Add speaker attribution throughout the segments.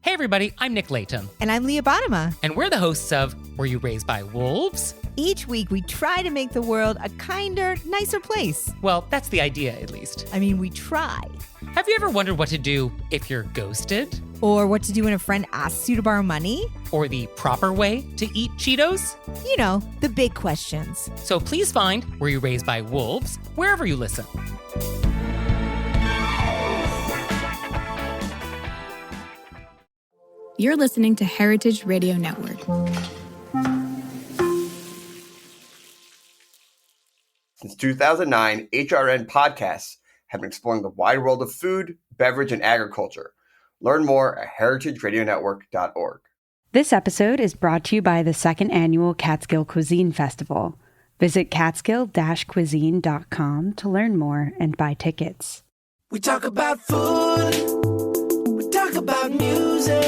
Speaker 1: Hey everybody, I'm Nick Layton.
Speaker 2: And I'm Leah Bottima.
Speaker 1: And we're the hosts of Were You Raised by Wolves?
Speaker 2: Each week we try to make the world a kinder, nicer place.
Speaker 1: Well, that's the idea, at least.
Speaker 2: I mean, we try.
Speaker 1: Have you ever wondered what to do if you're ghosted?
Speaker 2: Or what to do when a friend asks you to borrow money?
Speaker 1: Or the proper way to eat Cheetos?
Speaker 2: You know, the big questions.
Speaker 1: So please find Were You Raised by Wolves wherever you listen.
Speaker 3: You're listening to Heritage Radio Network.
Speaker 4: Since 2009, HRN podcasts have been exploring the wide world of food, beverage, and agriculture. Learn more at heritageradionetwork.org.
Speaker 5: This episode is brought to you by the second annual Catskill Cuisine Festival. Visit catskill-cuisine.com to learn more and buy tickets.
Speaker 6: We talk about food. We talk about music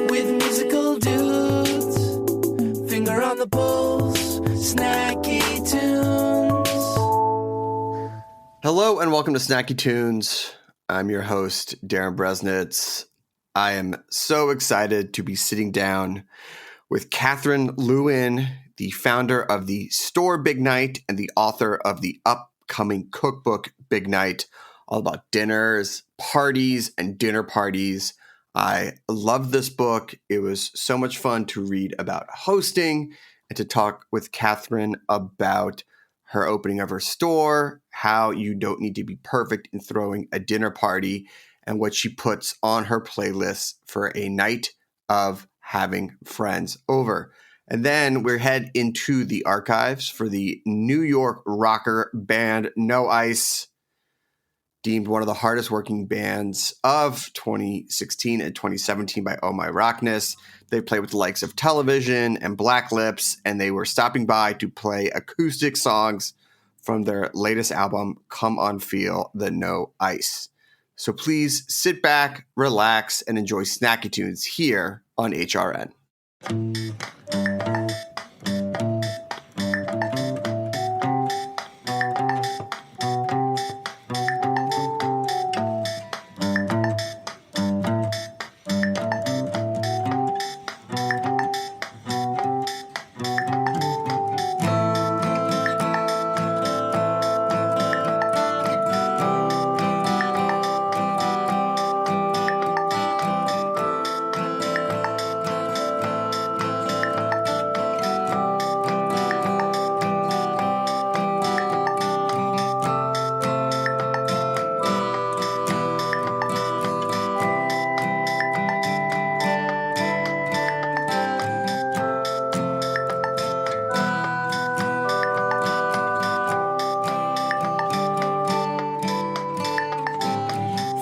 Speaker 6: with musical dudes. Finger on the pulse, snacky tunes.
Speaker 4: Hello and welcome to Snacky Tunes. I'm your host, Darren Bresnitz. I am so excited to be sitting down with Katherine Lewin, the founder of the store Big Night and the author of the upcoming cookbook Big Night, all about dinners, parties, and dinner parties. I love this book. It was so much fun to read about hosting and to talk with Katherine about her opening of her store, how you don't need to be perfect in throwing a dinner party, and what she puts on her playlist for a night of having friends over. And then we head into the archives for the New York rocker band No Ice, deemed one of the hardest working bands of 2016 and 2017 by Oh My Rockness. They played with the likes of Television and Black Lips, and they were stopping by to play acoustic songs from their latest album, Come On Feel the No Ice. So please sit back, relax, and enjoy Snacky Tunes here on HRN.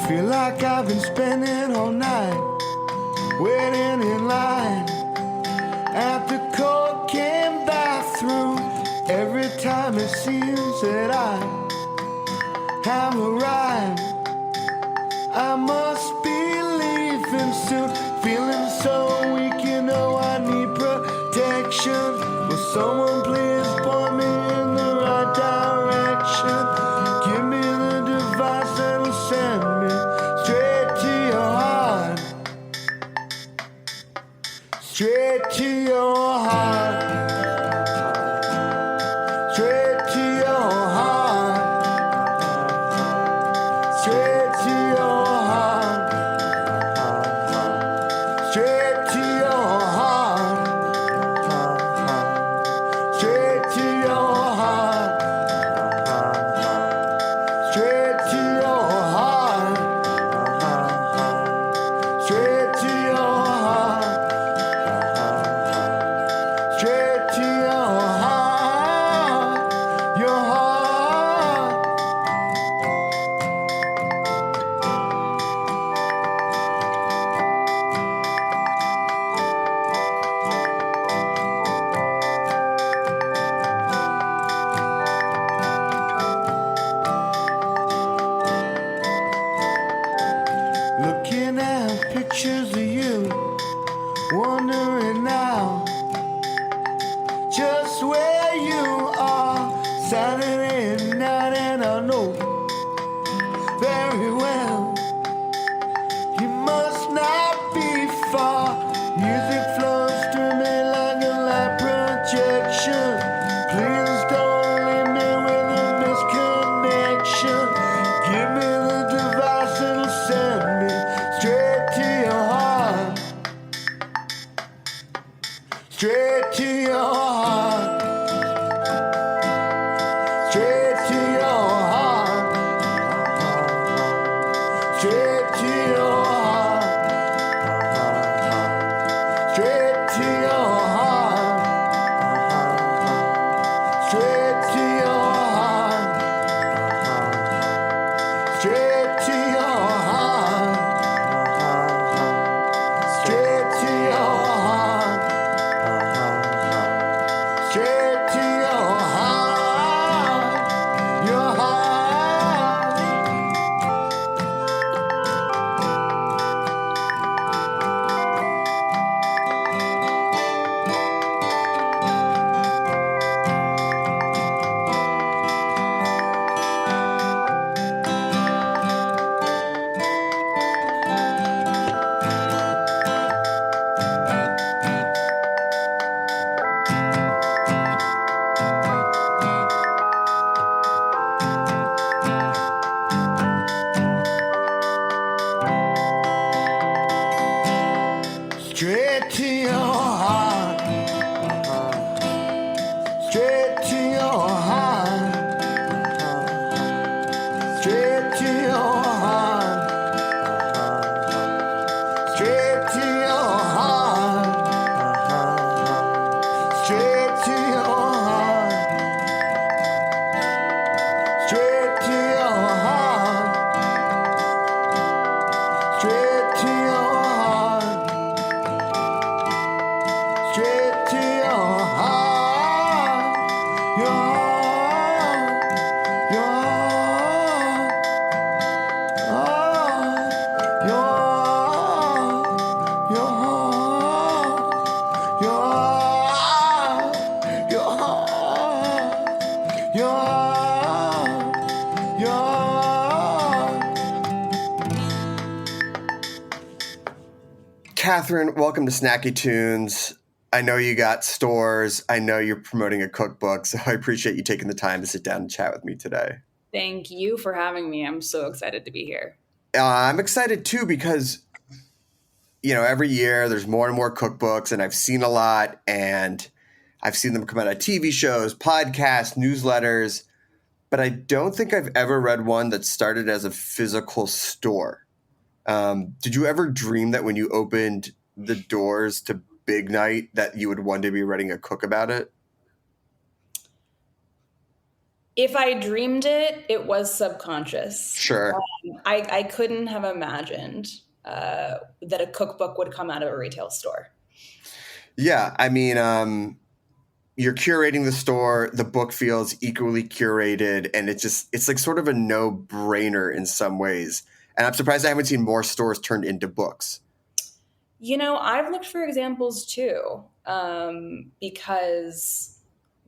Speaker 6: Feel like I've been spending all night waiting in line at the cocaine bathroom. Every time it seems that I have arrived, I must be leaving soon. Feeling so weak, you know I need protection. Will someone please point me in the right direction? Give me the device that'll send me straight to your heart. Straight to your heart. Straight to your heart. Straight to your heart. Straight to your heart. Straight to your heart. Straight to your heart. Straight to your heart. Straight to your heart. Your heart. Looking at pictures of you, wondering now just where you are. Saturday night, and I know very well you must not be Music flows through me like a light projection. Please don't leave me with a misconnection. Give me the device, it'll send me straight to your heart. Straight to your heart. Straight to your heart. Straight to your heart. Straight to your heart. Straight to your heart. Straight to your heart. Straight to your heart. Straight to your heart. Your heart. Straight to your heart. Straight to your heart. Straight to your heart. Straight to your heart. Straight to your heart. Straight to your heart. Straight to your heart. Straight to your heart. Your heart. Your heart. Your heart. Your heart. Your heart. Your heart. Your heart.
Speaker 4: Katherine, welcome to Snacky Tunes. I know you got stores. I know you're promoting a cookbook, so I appreciate you taking the time to sit down and chat with me today.
Speaker 7: Thank you for having me. I'm so excited to be here.
Speaker 4: I'm excited too because, every year there's more and more cookbooks, and I've seen a lot, and I've seen them come out of TV shows, podcasts, newsletters, but I don't think I've ever read one that started as a physical store. Did you ever dream that when you opened the doors to Big Night that you would one day be writing a cook about it?
Speaker 7: If I dreamed it, it was subconscious.
Speaker 4: Sure.
Speaker 7: I couldn't have imagined that a cookbook would come out of a retail store.
Speaker 4: Yeah. I mean, you're curating the store. The book feels equally curated, and it's like sort of a no-brainer in some ways. And I'm surprised I haven't seen more stores turned into books.
Speaker 7: I've looked for examples too, because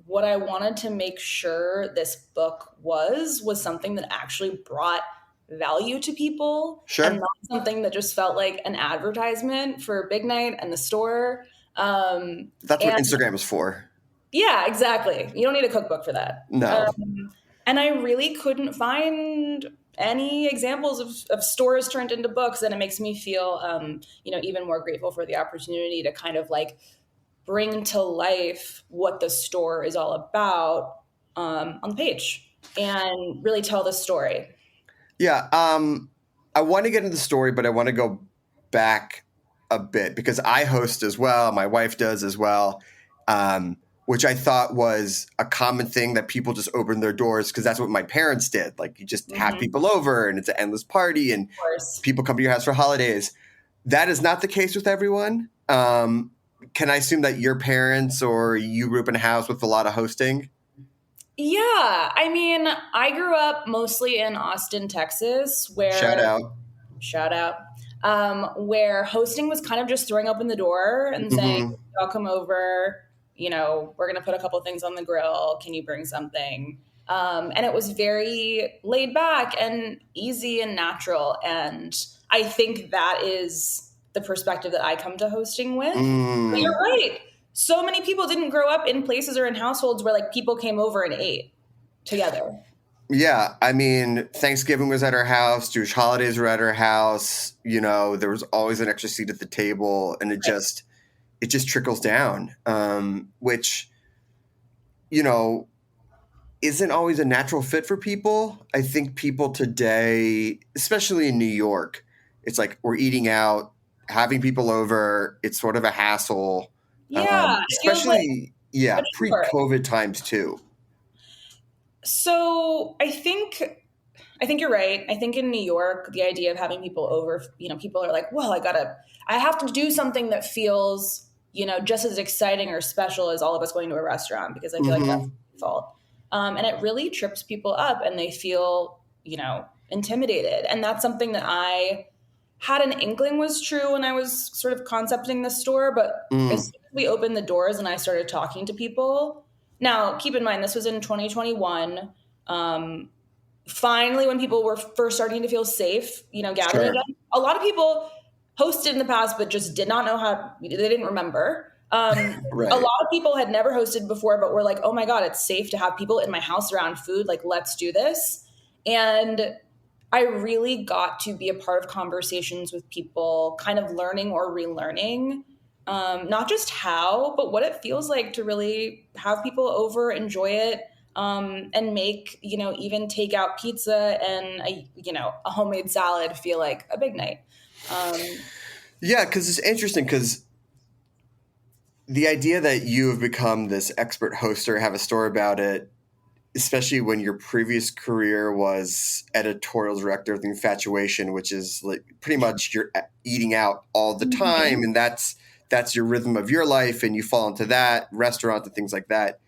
Speaker 7: what I wanted to make sure this book was something that actually brought value to people.
Speaker 4: Sure.
Speaker 7: And not something that just felt like an advertisement for Big Night and the store.
Speaker 4: That's what Instagram is for.
Speaker 7: Yeah, exactly. You don't need a cookbook for that.
Speaker 4: No.
Speaker 7: And I really couldn't find any examples of stores turned into books. And it makes me feel, even more grateful for the opportunity to kind of like bring to life what the store is all about on the page and really tell the story.
Speaker 4: Yeah. I want to get into the story, but I want to go back a bit because I host as well. My wife does as well. Which I thought was a common thing that people just open their doors because that's what my parents did. Like you just have people over and it's an endless party and people come to your house for holidays. That is not the case with everyone. Can I assume that your parents or you grew up in a house with a lot of hosting?
Speaker 7: Yeah. I mean, I grew up mostly in Austin, Texas, where shout out, where hosting was kind of just throwing open the door and saying, I'll come over. We're going to put a couple things on the grill. Can you bring something? And it was very laid back and easy and natural. And I think that is the perspective that I come to hosting with. But you're right. So many people didn't grow up in places or in households where like people came over and ate together.
Speaker 4: Yeah, I mean, Thanksgiving was at our house. Jewish holidays were at our house. You know, there was always an extra seat at the table, and it just trickles down, which, you know, isn't always a natural fit for people. I think people today, especially in New York, it's like we're eating out, having people over. It's sort of a hassle.
Speaker 7: Yeah,
Speaker 4: especially pre-COVID times too.
Speaker 7: So I think you're right. I think in New York, the idea of having people over, you know, people are like, well, I have to do something that feels, you know, just as exciting or special as all of us going to a restaurant, because I feel like that's the default. And it really trips people up and they feel, you know, intimidated. And that's something that I had an inkling was true when I was sort of concepting the store. But as soon as we opened the doors and I started talking to people, now keep in mind, this was in 2021. Finally, when people were first starting to feel safe, you know, gathering again, a lot of people hosted in the past, but just did not know how, they didn't remember. Right. A lot of people had never hosted before, but were like, oh my God, it's safe to have people in my house around food. Like, let's do this. And I really got to be a part of conversations with people, kind of learning or relearning, not just how, but what it feels like to really have people over, enjoy it, and make, you know, even take out pizza and a homemade salad feel like a big night.
Speaker 4: Yeah, because it's interesting because the idea that you have become this expert hoster, have a story about it, especially when your previous career was editorial director of The Infatuation, which is like pretty much you're eating out all the time, and that's your rhythm of your life, and you fall into that restaurant and things like that.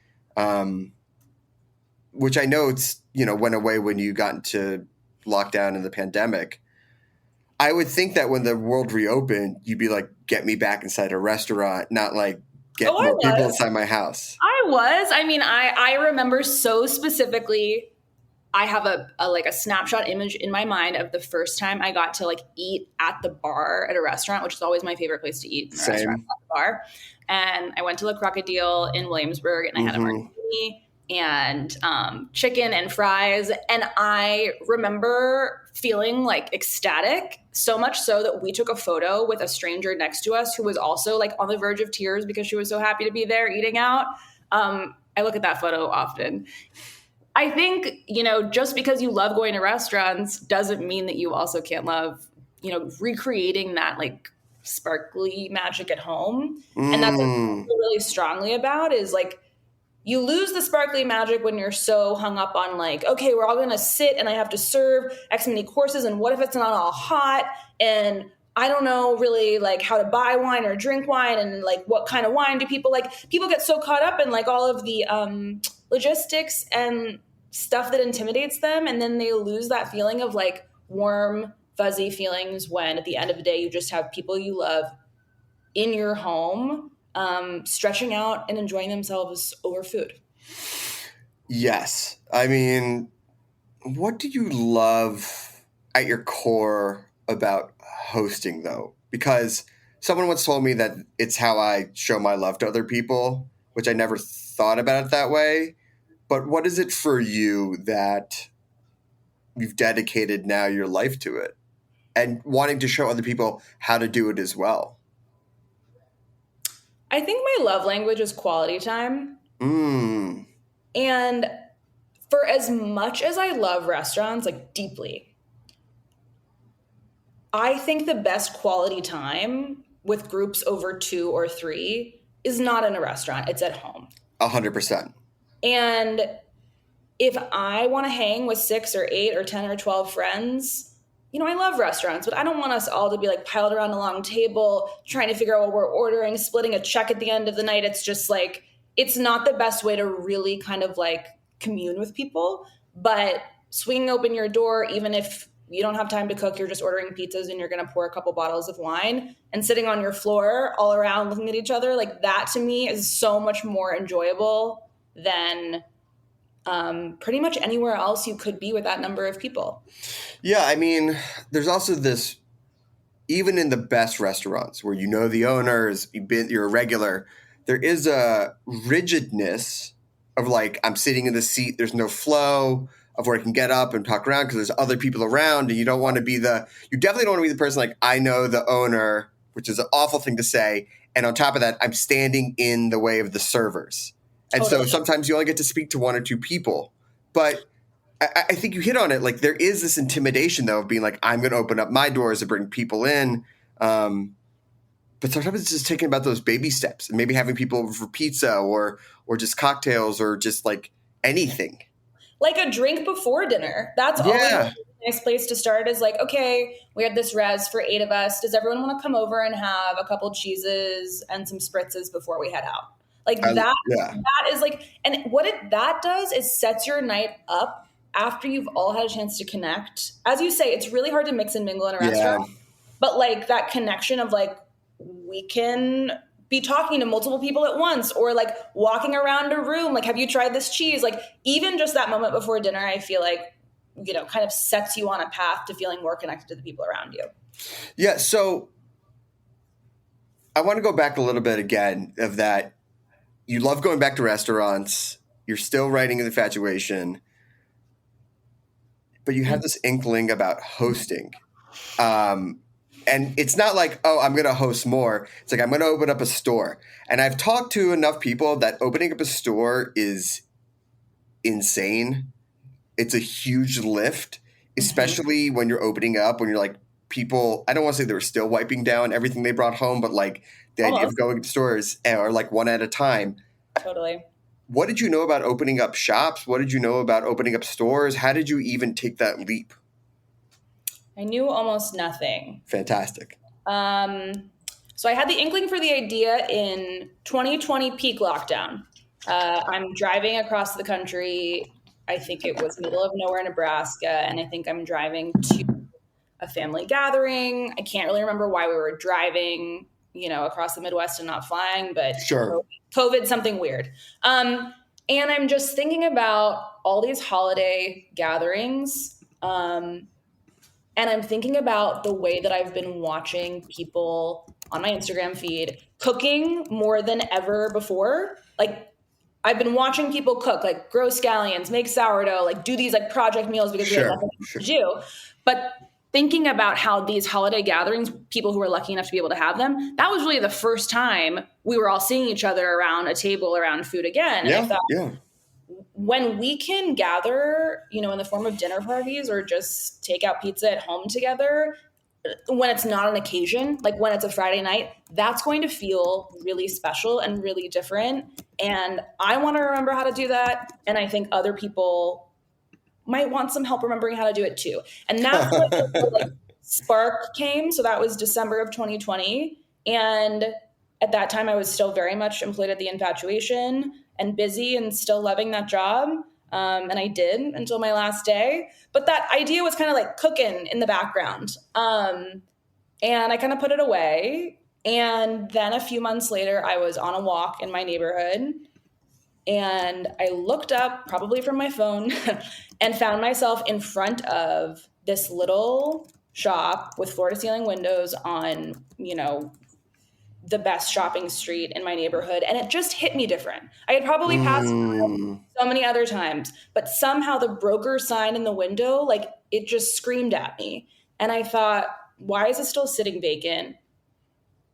Speaker 4: Which I know it's, you know, went away when you got into lockdown and the pandemic. I would think that when the world reopened, you'd be like, get me back inside a restaurant, not like get more people inside my house.
Speaker 7: I mean, I remember so specifically, I have a snapshot image in my mind of the first time I got to like eat at the bar at a restaurant, which is always my favorite place to eat, in the restaurant at the bar. And I went to Le Crocodile in Williamsburg and I had a martini and chicken and fries. And I remember feeling like ecstatic, so much so that we took a photo with a stranger next to us who was also like on the verge of tears because she was so happy to be there eating out. I look at that photo often. I think, you know, just because you love going to restaurants doesn't mean that you also can't love, you know, recreating that like sparkly magic at home. And that's what I feel really strongly about is like, you lose the sparkly magic when you're so hung up on like, okay, we're all going to sit and I have to serve X many courses. And what if it's not all hot? And I don't know really like how to buy wine or drink wine. And like, what kind of wine do people like? People get so caught up in like all of the logistics and stuff that intimidates them. And then they lose that feeling of like warm, fuzzy feelings when at the end of the day, you just have people you love in your home, stretching out and enjoying themselves over food.
Speaker 4: Yes. I mean, what do you love at your core about hosting though? Because someone once told me that it's how I show my love to other people, which I never thought about it that way. But what is it for you that you've dedicated now your life to it and wanting to show other people how to do it as well?
Speaker 7: I think my love language is quality time. And for as much as I love restaurants, like deeply, I think the best quality time with groups over 2 or 3 is not in a restaurant. It's at home.
Speaker 4: 100%.
Speaker 7: And if I want to hang with 6 or 8 or 10 or 12 friends, you know, I love restaurants, but I don't want us all to be like piled around a long table, trying to figure out what we're ordering, splitting a check at the end of the night. It's just like, it's not the best way to really kind of like commune with people. But swinging open your door, even if you don't have time to cook, you're just ordering pizzas and you're going to pour a couple bottles of wine and sitting on your floor all around looking at each other, like that to me is so much more enjoyable than pretty much anywhere else you could be with that number of people.
Speaker 4: Yeah, I mean, there's also this even in the best restaurants where you know the owners, you're a regular, there is a rigidness of like, I'm sitting in the seat, there's no flow of where I can get up and talk around because there's other people around, and you definitely don't want to be the person like, I know the owner, which is an awful thing to say. And on top of that, I'm standing in the way of the servers. And so sometimes you only get to speak to one or two people. But I think you hit on it. Like, there is this intimidation, though, of being like, I'm going to open up my doors to bring people in. But sometimes it's just taking about those baby steps and maybe having people over for pizza or just cocktails or just like anything.
Speaker 7: Like a drink before dinner. That's always a nice place to start is like, okay, we have this res for 8 of us. Does everyone want to come over and have a couple cheeses and some spritzes before we head out? Like that is like, and what that does is sets your night up after you've all had a chance to connect. As you say, it's really hard to mix and mingle in a restaurant, but like that connection of like, we can be talking to multiple people at once or like walking around a room. Like, have you tried this cheese? Like even just that moment before dinner, I feel like, you know, kind of sets you on a path to feeling more connected to the people around you.
Speaker 4: Yeah. So I want to go back a little bit again of that. You love going back to restaurants. You're still writing Infatuation, but you have this inkling about hosting. And it's not like, oh, I'm going to host more. It's like, I'm going to open up a store. And I've talked to enough people that opening up a store is insane. It's a huge lift, especially when you're opening up, when you're like people, I don't want to say they were still wiping down everything they brought home, but like the idea of going to stores or like one at a time.
Speaker 7: Totally.
Speaker 4: What did you know about opening up shops? What did you know about opening up stores? How did you even take that leap?
Speaker 7: I knew almost nothing.
Speaker 4: Fantastic.
Speaker 7: So I had the inkling for the idea in 2020 peak lockdown. I'm driving across the country. I think it was middle of nowhere, Nebraska. And I think I'm driving to a family gathering. I can't really remember why we were driving, you know, across the Midwest and not flying, but
Speaker 4: sure.
Speaker 7: COVID, something weird. And I'm just thinking about all these holiday gatherings. And I'm thinking about the way that I've been watching people on my Instagram feed cooking more than ever before. Like I've been watching people cook, like grow scallions, make sourdough, like do these like project meals because we have nothing to do. But thinking about how these holiday gatherings, people who are lucky enough to be able to have them, that was really the first time we were all seeing each other around a table around food again. And I thought, when we can gather, you know, in the form of dinner parties or just take out pizza at home together, when it's not an occasion, like when it's a Friday night, that's going to feel really special and really different. And I want to remember how to do that. And I think other people might want some help remembering how to do it too. And that's what the like, spark came. So that was December of 2020. And at that time, I was still very much employed at the Infatuation and busy and still loving that job. And I did until my last day. But that idea was kind of like cooking in the background. And I kind of put it away. And then a few months later, I was on a walk in my neighborhood. And I looked up, probably from my phone, and found myself in front of this little shop with floor-to-ceiling windows on, you know, the best shopping street in my neighborhood. And it just hit me different. I had probably passed so many other times, but somehow the broker sign in the window, like it just screamed at me. And I thought, why is it still sitting vacant?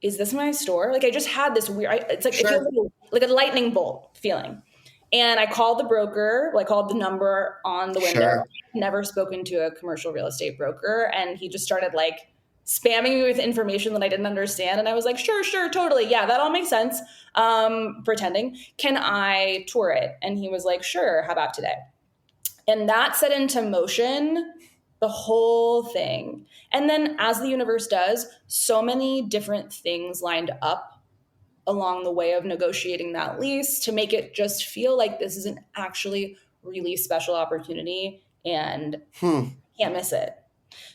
Speaker 7: Is this my store? Like I just had this weird, it's like, it feels like a lightning bolt feeling. And I called the broker, I called the number on the window. I've never spoken to a commercial real estate broker. And he just started like spamming me with information that I didn't understand. And I was like, sure, totally. Yeah, that all makes sense. Pretending. Can I tour it? And he was like, sure, how about today? And that set into motion the whole thing. And then as the universe does, so many different things lined up along the way of negotiating that lease to make it just feel like this is an actually really special opportunity and can't miss it.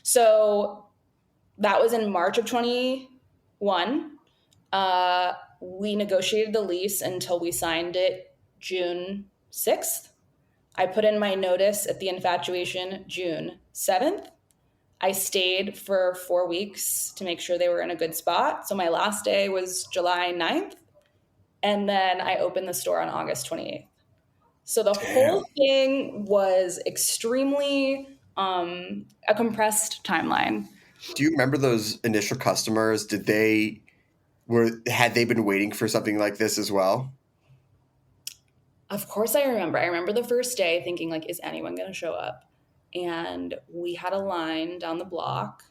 Speaker 7: So that was in March of 21. We negotiated the lease until we signed it June 6th. I put in my notice at the Infatuation June 7th. I stayed for 4 weeks to make sure they were in a good spot. So my last day was July 9th. And then I opened the store on August 28th. So the whole thing was extremely a compressed timeline.
Speaker 4: Do you remember those initial customers? Had they been waiting for something like this as well?
Speaker 7: Of course I remember. I remember the first day thinking, like, is anyone going to show up? And we had a line down the block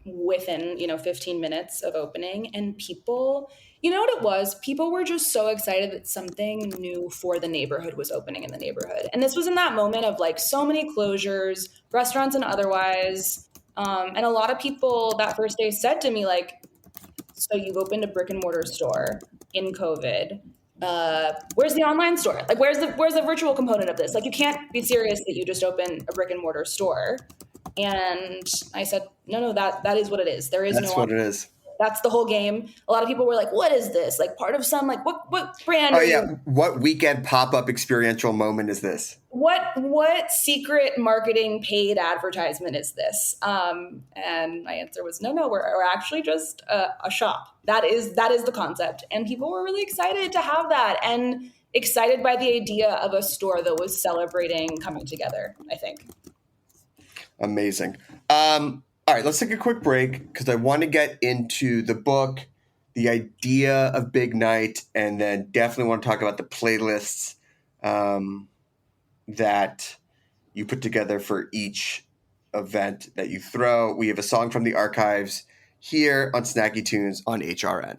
Speaker 7: within, 15 minutes of opening. And people, you know what it was? People were just so excited that something new for the neighborhood was opening in the neighborhood. And this was in that moment of like so many closures, restaurants and otherwise. And a lot of people that first day said to me, like, so you've opened a brick and mortar store in COVID. Where's the online store? Like, where's the virtual component of this? Like, you can't be serious that you just open a brick and mortar store. And I said, no, that is what it is. There is
Speaker 4: That's what it is.
Speaker 7: That's the whole game. A lot of people were like, what is this? Like part of some, like what brand?
Speaker 4: Oh yeah. What weekend pop-up experiential moment is this?
Speaker 7: What secret marketing paid advertisement is this? And my answer was, no, we're actually just a shop. That is the concept. And people were really excited to have that and excited by the idea of a store that was celebrating coming together, I think.
Speaker 4: Amazing. All right, let's take a quick break because I want to get into the book, the idea of Big Night, and then definitely want to talk about the playlists that you put together for each event that you throw. We have a song from the archives here on Snacky Tunes on HRN.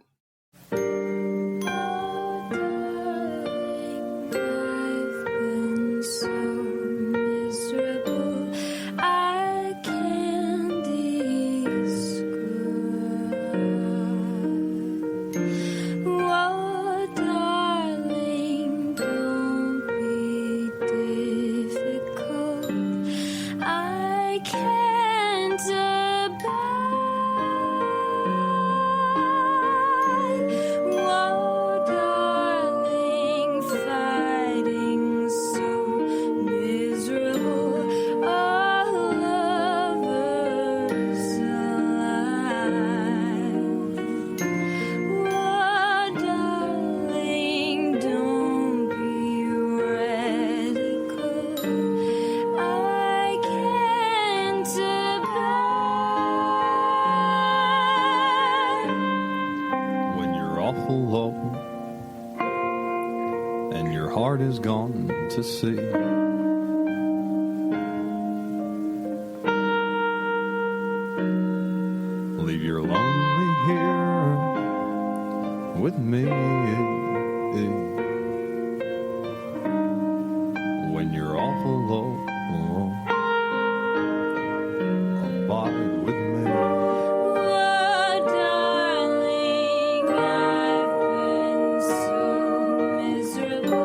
Speaker 8: To see. Leave your lonely here with me. When you're awful low, abide with me.
Speaker 9: Oh, darling, I've been so miserable.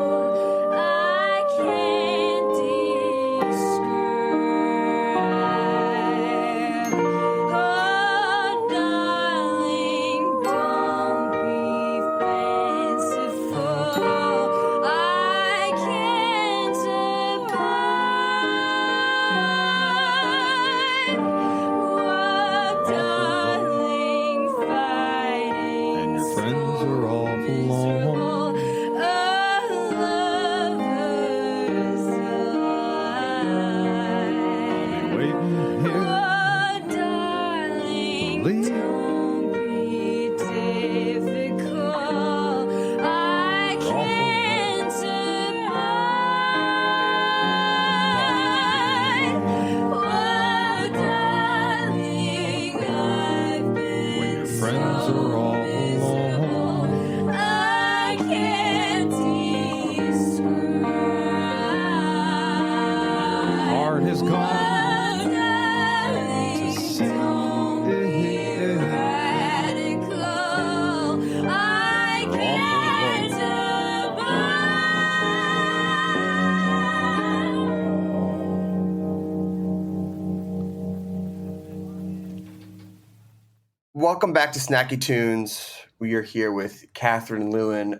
Speaker 4: Welcome back to Snacky Tunes. We are here with Katherine Lewin,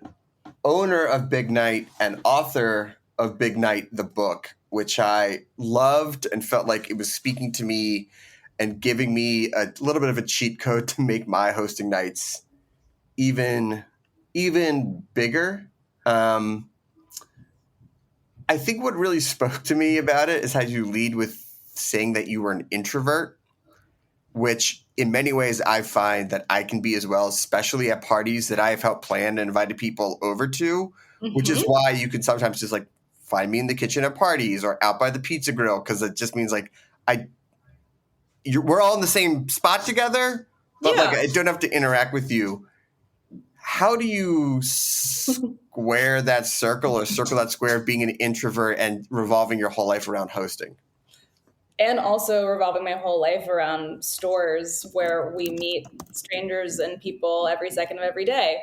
Speaker 4: owner of Big Night and author of Big Night, the book, which I loved and felt like it was speaking to me and giving me a little bit of a cheat code to make my hosting nights even bigger. I think what really spoke to me about it is how you lead with saying that you were an introvert, which in many ways I find that I can be as well, especially at parties that I have helped plan and invited people over to, which is why you can sometimes just like find me in the kitchen at parties or out by the pizza grill, because it just means like we're all in the same spot together, but like I don't have to interact with you. How do you square that circle or circle that square of being an introvert and revolving your whole life around hosting?
Speaker 7: And also revolving my whole life around stores where we meet strangers and people every second of every day.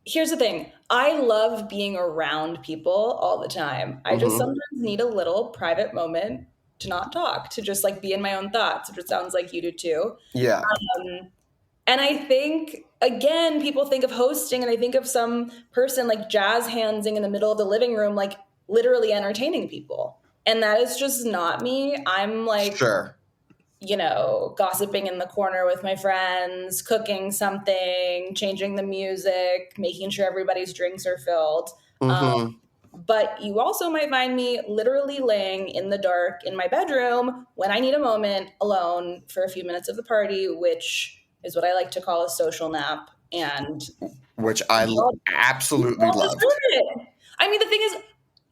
Speaker 7: Here's the thing. I love being around people all the time. I just sometimes need a little private moment to not talk, to just like be in my own thoughts, which it sounds like you do too.
Speaker 4: Yeah.
Speaker 7: And I think, again, people think of hosting and I think of some person like jazz handsing in the middle of the living room, like literally entertaining people. And that is just not me. I'm like, gossiping in the corner with my friends, cooking something, changing the music, making sure everybody's drinks are filled. But you also might find me literally laying in the dark in my bedroom when I need a moment alone for a few minutes of the party, which is what I like to call a social nap. And
Speaker 4: which I absolutely love.
Speaker 7: I mean, the thing is,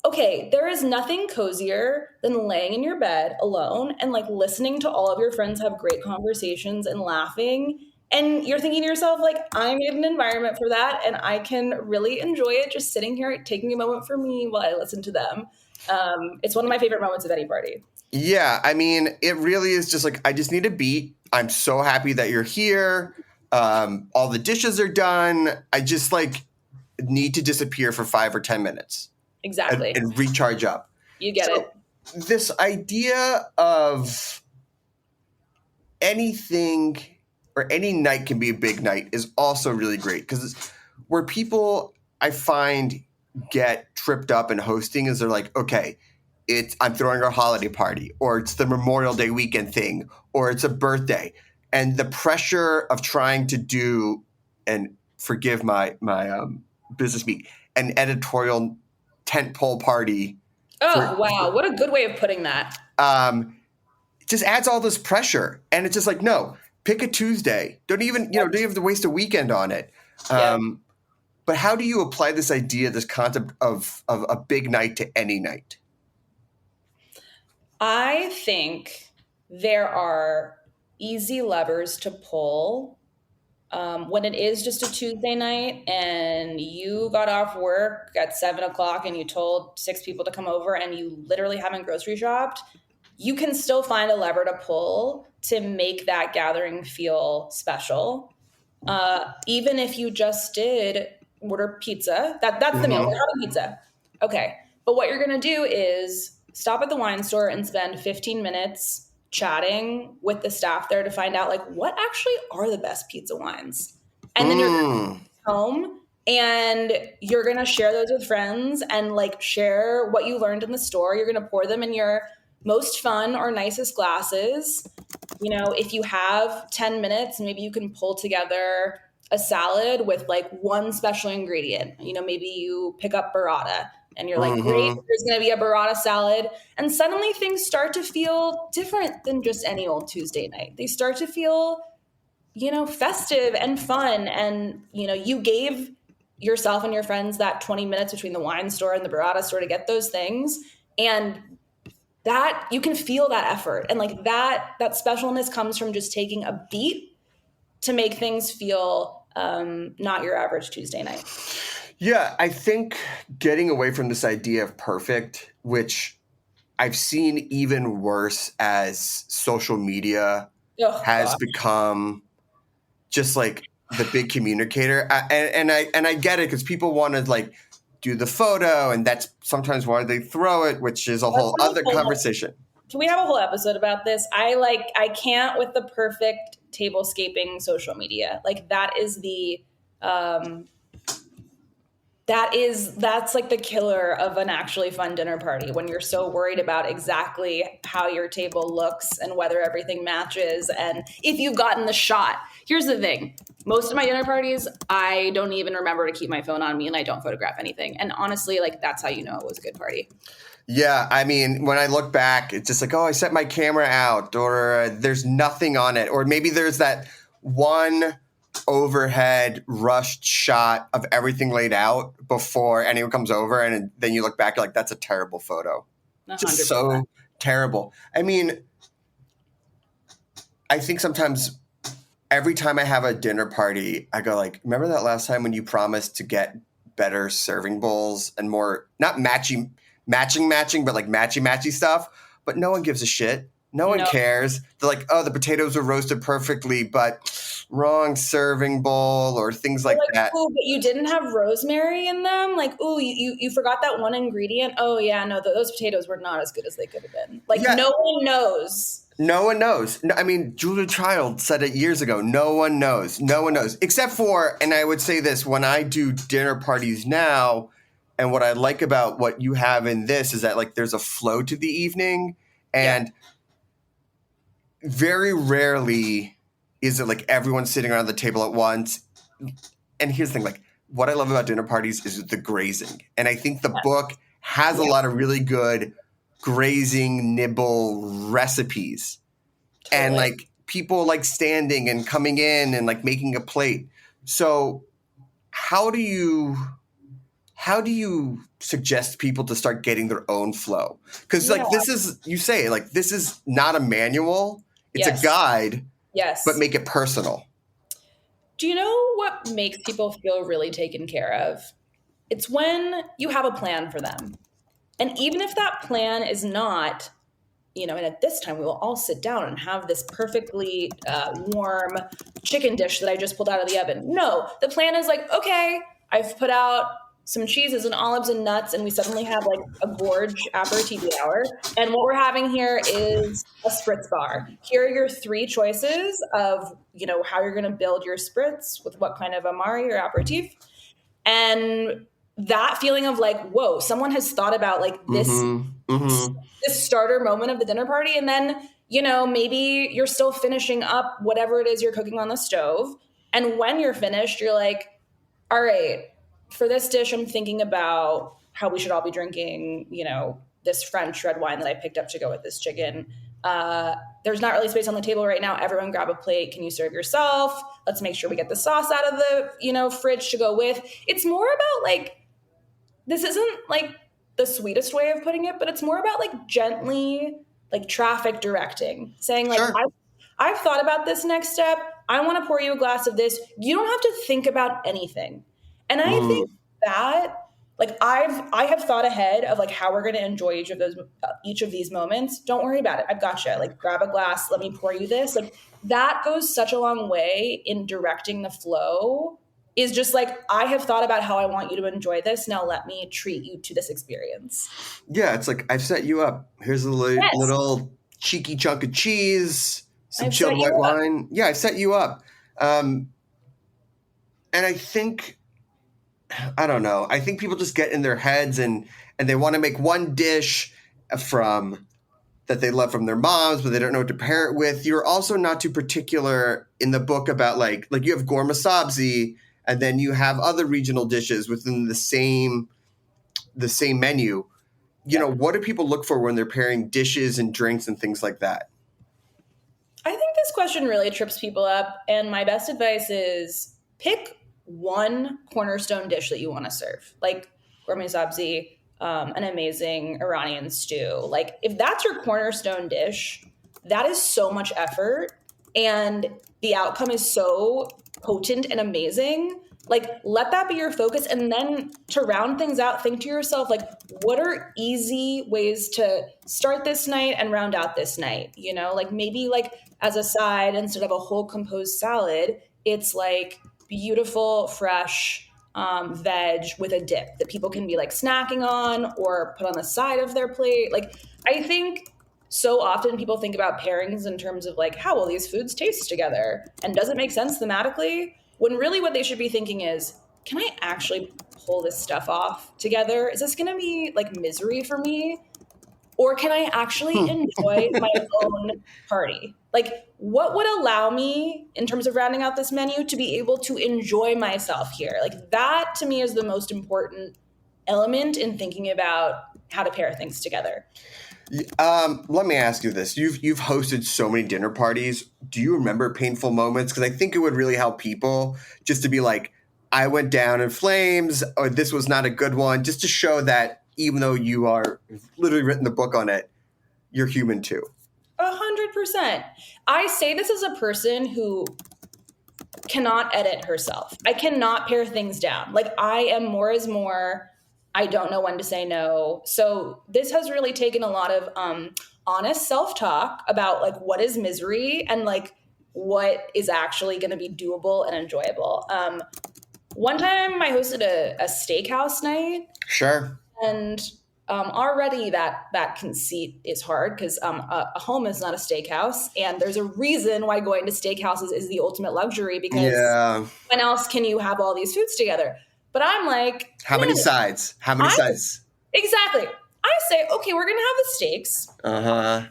Speaker 7: okay, there is nothing cozier than laying in your bed alone and like listening to all of your friends have great conversations and laughing. And you're thinking to yourself, like, I made an environment for that and I can really enjoy it just sitting here, taking a moment for me while I listen to them. It's one of my favorite moments of any party.
Speaker 4: Yeah, I mean, it really is just like, I just need a beat. I'm so happy that you're here. All the dishes are done. I just like need to disappear for 5 or 10 minutes.
Speaker 7: Exactly.
Speaker 4: And recharge up.
Speaker 7: You get it.
Speaker 4: This idea of anything or any night can be a big night is also really great, because where people I find get tripped up in hosting is they're like, okay, I'm throwing a holiday party, or it's the Memorial Day weekend thing, or it's a birthday. And the pressure of trying to do, and forgive my business speak, an editorial tentpole party.
Speaker 7: Wow. What a good way of putting that.
Speaker 4: Just adds all this pressure. And it's just like, no, pick a Tuesday. Don't even, don't have to waste a weekend on it. But how do you apply this idea, this concept of a big night to any night?
Speaker 7: I think there are easy levers to pull when it is just a Tuesday night and you got off work at 7:00 and you told 6 people to come over and you literally haven't grocery shopped. You can still find a lever to pull to make that gathering feel special. Even if you just did order pizza, that's the meal. We're having pizza. Okay. But what you're going to do is stop at the wine store and spend 15 minutes chatting with the staff there to find out like what actually are the best pizza wines. And then you're going to go home and you're going to share those with friends and like share what you learned in the store. You're going to pour them in your most fun or nicest glasses. If you have 10 minutes, maybe you can pull together a salad with like one special ingredient. Maybe you pick up burrata and you're like, great, there's going to be a burrata salad. And suddenly things start to feel different than just any old Tuesday night. They start to feel, festive and fun. And, you gave yourself and your friends that 20 minutes between the wine store and the burrata store to get those things. And that you can feel that effort. And like that specialness comes from just taking a beat to make things feel not your average Tuesday night.
Speaker 4: Yeah, I think getting away from this idea of perfect, which I've seen even worse as social media has become just like the big communicator. And I get it, because people want to like do the photo, and that's sometimes why they throw it, which is a whole other conversation.
Speaker 7: Can we have a whole episode about this? I can't with the perfect tablescaping social media. Like that is That's like the killer of an actually fun dinner party, when you're so worried about exactly how your table looks and whether everything matches and if you've gotten the shot. Here's the thing. Most of my dinner parties, I don't even remember to keep my phone on me, and I don't photograph anything. And honestly, like, that's how you know it was a good party.
Speaker 4: Yeah, I mean, when I look back, it's just like, oh, I set my camera out, or there's nothing on it, or maybe there's that one overhead rushed shot of everything laid out before anyone comes over, and then you look back, you're like, that's a terrible photo.
Speaker 7: 100%.
Speaker 4: Just so terrible. I mean, I think sometimes every time I have a dinner party, I go like, remember that last time when you promised to get better serving bowls and more, not matching, but like matchy stuff, but no one gives a shit. No one cares. They're like, oh, the potatoes were roasted perfectly, but wrong serving bowl or things like that.
Speaker 7: Oh, but you didn't have rosemary in them? Like, oh, you forgot that one ingredient? Oh, yeah, no, those potatoes were not as good as they could have been. Like, no one knows.
Speaker 4: No one knows. I mean, Julia Child said it years ago. No one knows. No one knows. Except for, and I would say this, when I do dinner parties now, and what I like about what you have in this is that, like, there's a flow to the evening, and very rarely is it like everyone sitting around the table at once. And here's the thing, like, what I love about dinner parties is the grazing. And I think the book has a lot of really good grazing nibble recipes. Totally. And like people like standing and coming in and like making a plate. So how do you suggest people to start getting their own flow? Because like this is, you say, like, this is not a manual. It's a guide, but make it personal.
Speaker 7: Do you know what makes people feel really taken care of? It's when you have a plan for them. And even if that plan is not, you know, and at this time we will all sit down and have this perfectly warm chicken dish that I just pulled out of the oven. No, the plan is like, okay, I've put out some cheeses and olives and nuts, and we suddenly have like a gorge aperitif hour. And what we're having here is a spritz bar. Here are your 3 choices of, you know, how you're going to build your spritz with what kind of amari or aperitif. And that feeling of like, whoa, someone has thought about like this, this starter moment of the dinner party. And then, you know, maybe you're still finishing up whatever it is you're cooking on the stove. And when you're finished, you're like, all right, for this dish, I'm thinking about how we should all be drinking, you know, this French red wine that I picked up to go with this chicken. There's not really space on the table right now. Everyone grab a plate. Can you serve yourself? Let's make sure we get the sauce out of the, you know, fridge to go with. It's more about like, this isn't like the sweetest way of putting it, but it's more about like gently like traffic directing, saying like, I've thought about this next step. I want to pour you a glass of this. You don't have to think about anything. And I think that, like, I have thought ahead of like how we're going to enjoy each of these moments. Don't worry about it. I've got you. Like, grab a glass. Let me pour you this. Like, that goes such a long way in directing the flow. Is just like, I have thought about how I want you to enjoy this. Now let me treat you to this experience.
Speaker 4: Yeah, it's like, I've set you up. Here's a little cheeky chunk of cheese, some chilled white wine. Yeah, I set you up. And I think, I don't know. I think people just get in their heads and they want to make one dish from that they love from their moms, but they don't know what to pair it with. You're also not too particular in the book about like you have gourmet sabzi, and then you have other regional dishes within the same menu. You know, what do people look for when they're pairing dishes and drinks and things like that?
Speaker 7: I think this question really trips people up, and my best advice is pick one cornerstone dish that you want to serve, like gourmet sabzi, an amazing Iranian stew. Like, if that's your cornerstone dish, that is so much effort, and the outcome is so potent and amazing. Like, let that be your focus. And then to round things out, think to yourself, like, what are easy ways to start this night and round out this night? You know, like maybe like as a side, instead of a whole composed salad, it's like beautiful, fresh veg with a dip that people can be like snacking on or put on the side of their plate. Like, I think so often people think about pairings in terms of like, how will these foods taste together? And does it make sense thematically? When really what they should be thinking is, can I actually pull this stuff off together? Is this going to be like misery for me? Or can I actually enjoy my own party? Like, what would allow me, in terms of rounding out this menu, to be able to enjoy myself here? Like, that to me is the most important element in thinking about how to pair things together.
Speaker 4: Let me ask you this. You've hosted so many dinner parties. Do you remember painful moments? Because I think it would really help people just to be like, I went down in flames, or this was not a good one, just to show that even though you are literally written the book on it, you're human too.
Speaker 7: 100%. I say this as a person who cannot edit herself. I cannot pare things down. Like, I am more is more. I don't know when to say no. So this has really taken a lot of honest self-talk about like what is misery and like what is actually going to be doable and enjoyable. One time I hosted a steakhouse night.
Speaker 4: Sure.
Speaker 7: And already that conceit is hard because a home is not a steakhouse. And there's a reason why going to steakhouses is the ultimate luxury, because when else can you have all these foods together? But I'm like,
Speaker 4: how many sides? How many sides?
Speaker 7: Exactly. I say, okay, we're going to have the steaks.
Speaker 4: Uh-huh.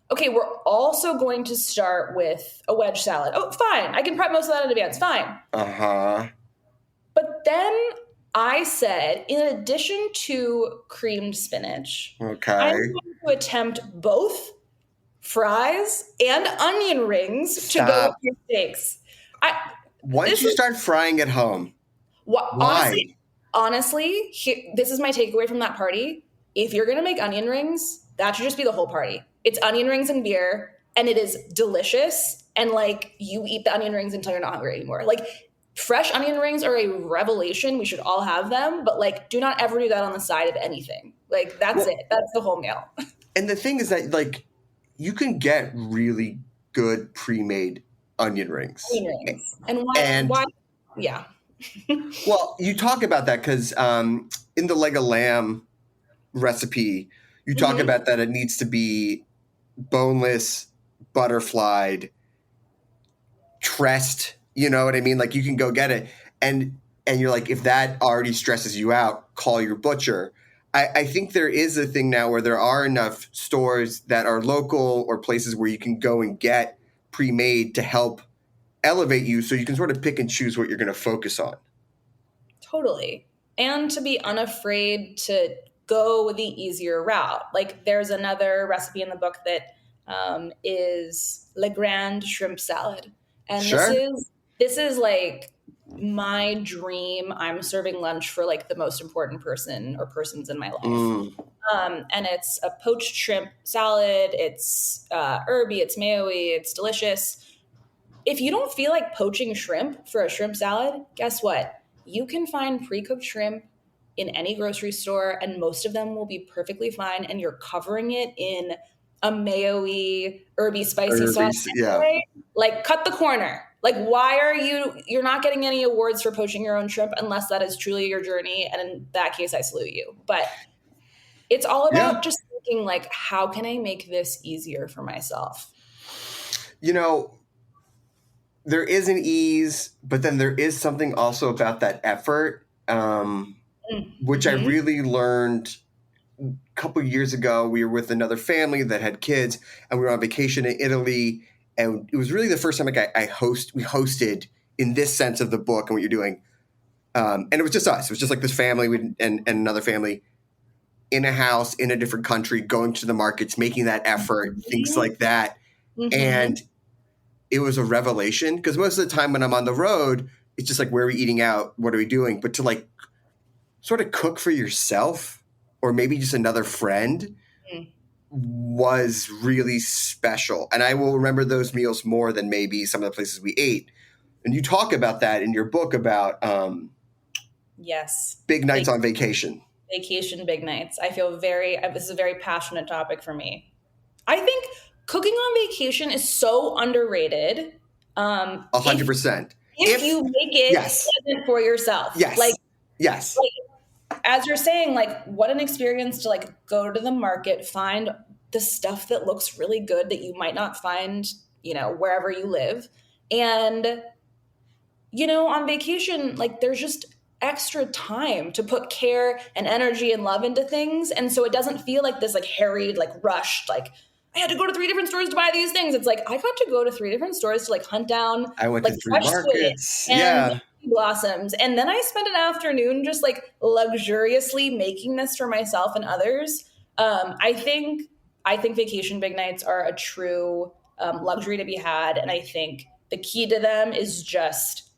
Speaker 7: Okay, we're also going to start with a wedge salad. Oh, fine. I can prep most of that in advance. Fine.
Speaker 4: Uh-huh.
Speaker 7: But then I said, in addition to creamed spinach,
Speaker 4: okay,
Speaker 7: I'm going to attempt both fries and onion rings to go with your steaks.
Speaker 4: Once you start frying at home, why?
Speaker 7: Honestly, this is my takeaway from that party. If you're going to make onion rings, that should just be the whole party. It's onion rings and beer, and it is delicious. And like, you eat the onion rings until you're not hungry anymore. Like, fresh onion rings are a revelation. We should all have them, but like, do not ever do that on the side of anything. Like, that's it. That's the whole meal.
Speaker 4: And the thing is that like, you can get really good pre-made onion rings.
Speaker 7: And why? Yeah.
Speaker 4: Well, you talk about that because in the leg of lamb recipe, you talk about that it needs to be boneless, butterflied, tressed. You know what I mean? Like, you can go get it. And you're like, if that already stresses you out, call your butcher. I think there is a thing now where there are enough stores that are local or places where you can go and get pre-made to help elevate you, so you can sort of pick and choose what you're going to focus on.
Speaker 7: Totally. And to be unafraid to go the easier route. Like, there's another recipe in the book that is Le Grand Shrimp Salad. And this is like my dream. I'm serving lunch for like the most important person or persons in my life. And it's a poached shrimp salad. It's herby, it's mayo-y, it's delicious. If you don't feel like poaching shrimp for a shrimp salad, guess what? You can find pre-cooked shrimp in any grocery store, and most of them will be perfectly fine. And you're covering it in a mayo-y, herby, spicy sauce.
Speaker 4: Yeah.
Speaker 7: Like, cut the corner. Like, why are you're not getting any awards for poaching your own shrimp unless that is truly your journey. And in that case, I salute you. But it's all about just thinking like, how can I make this easier for myself?
Speaker 4: You know, there is an ease, but then there is something also about that effort, which I really learned a couple years ago. We were with another family that had kids, and we were on vacation in Italy. And it was really the first time we hosted in this sense of the book and what you're doing. And it was just us. It was just like this family and another family in a house in a different country, going to the markets, making that effort, things like that. And it was a revelation, because most of the time when I'm on the road, it's just like, where are we eating out? What are we doing? But to like sort of cook for yourself, or maybe just another friend, was really special. And I will remember those meals more than maybe some of the places we ate. And you talk about that in your book about big nights on vacation.
Speaker 7: Vacation big nights. I feel this is a very passionate topic for me. I think cooking on vacation is so underrated.
Speaker 4: 100%.
Speaker 7: If you make it pleasant for yourself.
Speaker 4: Yes.
Speaker 7: Like,
Speaker 4: Like,
Speaker 7: as you're saying, like, what an experience to like go to the market, find the stuff that looks really good that you might not find, wherever you live. And, on vacation, like, there's just extra time to put care and energy and love into things. And so it doesn't feel like this like harried, like rushed, like I had to go to 3 different stores to buy these things. It's like I got to go to 3 different stores to like hunt down
Speaker 4: I went
Speaker 7: like
Speaker 4: to 3
Speaker 7: fresh
Speaker 4: markets.
Speaker 7: squid and blossoms. And then I spent an afternoon just like luxuriously making this for myself and others. I think vacation big nights are a true luxury to be had. And I think the key to them is just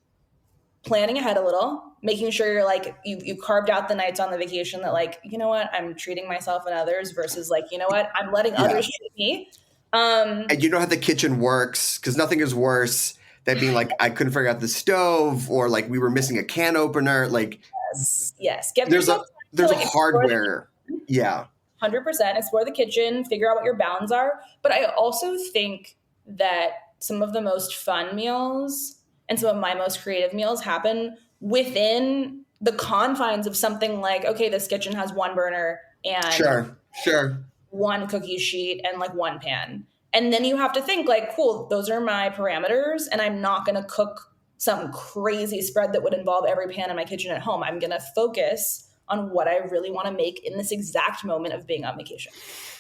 Speaker 7: planning ahead a little, making sure you're like, you carved out the nights on the vacation that like, you know what, I'm treating myself and others versus like, you know what, I'm letting others treat me.
Speaker 4: And you know how the kitchen works, because nothing is worse than being like, I couldn't figure out the stove, or like we were missing a can opener. Like,
Speaker 7: yes. Get
Speaker 4: there's
Speaker 7: yourself
Speaker 4: a
Speaker 7: like,
Speaker 4: hardware.
Speaker 7: 100%. Explore the kitchen, figure out what your bounds are. But I also think that some of the most fun meals and some of my most creative meals happen within the confines of something like, okay, this kitchen has 1 burner and
Speaker 4: sure
Speaker 7: 1 cookie sheet and like 1 pan. And then you have to think like, cool, those are my parameters, and I'm not going to cook some crazy spread that would involve every pan in my kitchen at home. I'm going to focus on what I really want to make in this exact moment of being on vacation.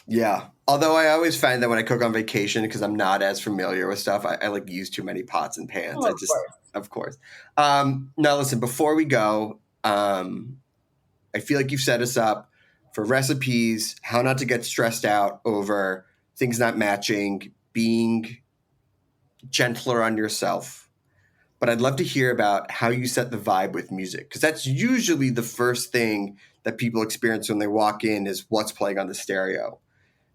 Speaker 4: Yeah. Although I always find that when I cook on vacation, because I'm not as familiar with stuff, I like use too many pots and pans.
Speaker 7: Oh,
Speaker 4: of course. Now listen, before we go, I feel like you've set us up for recipes, how not to get stressed out over things not matching, being gentler on yourself. But I'd love to hear about how you set the vibe with music, because that's usually the first thing that people experience when they walk in is what's playing on the stereo.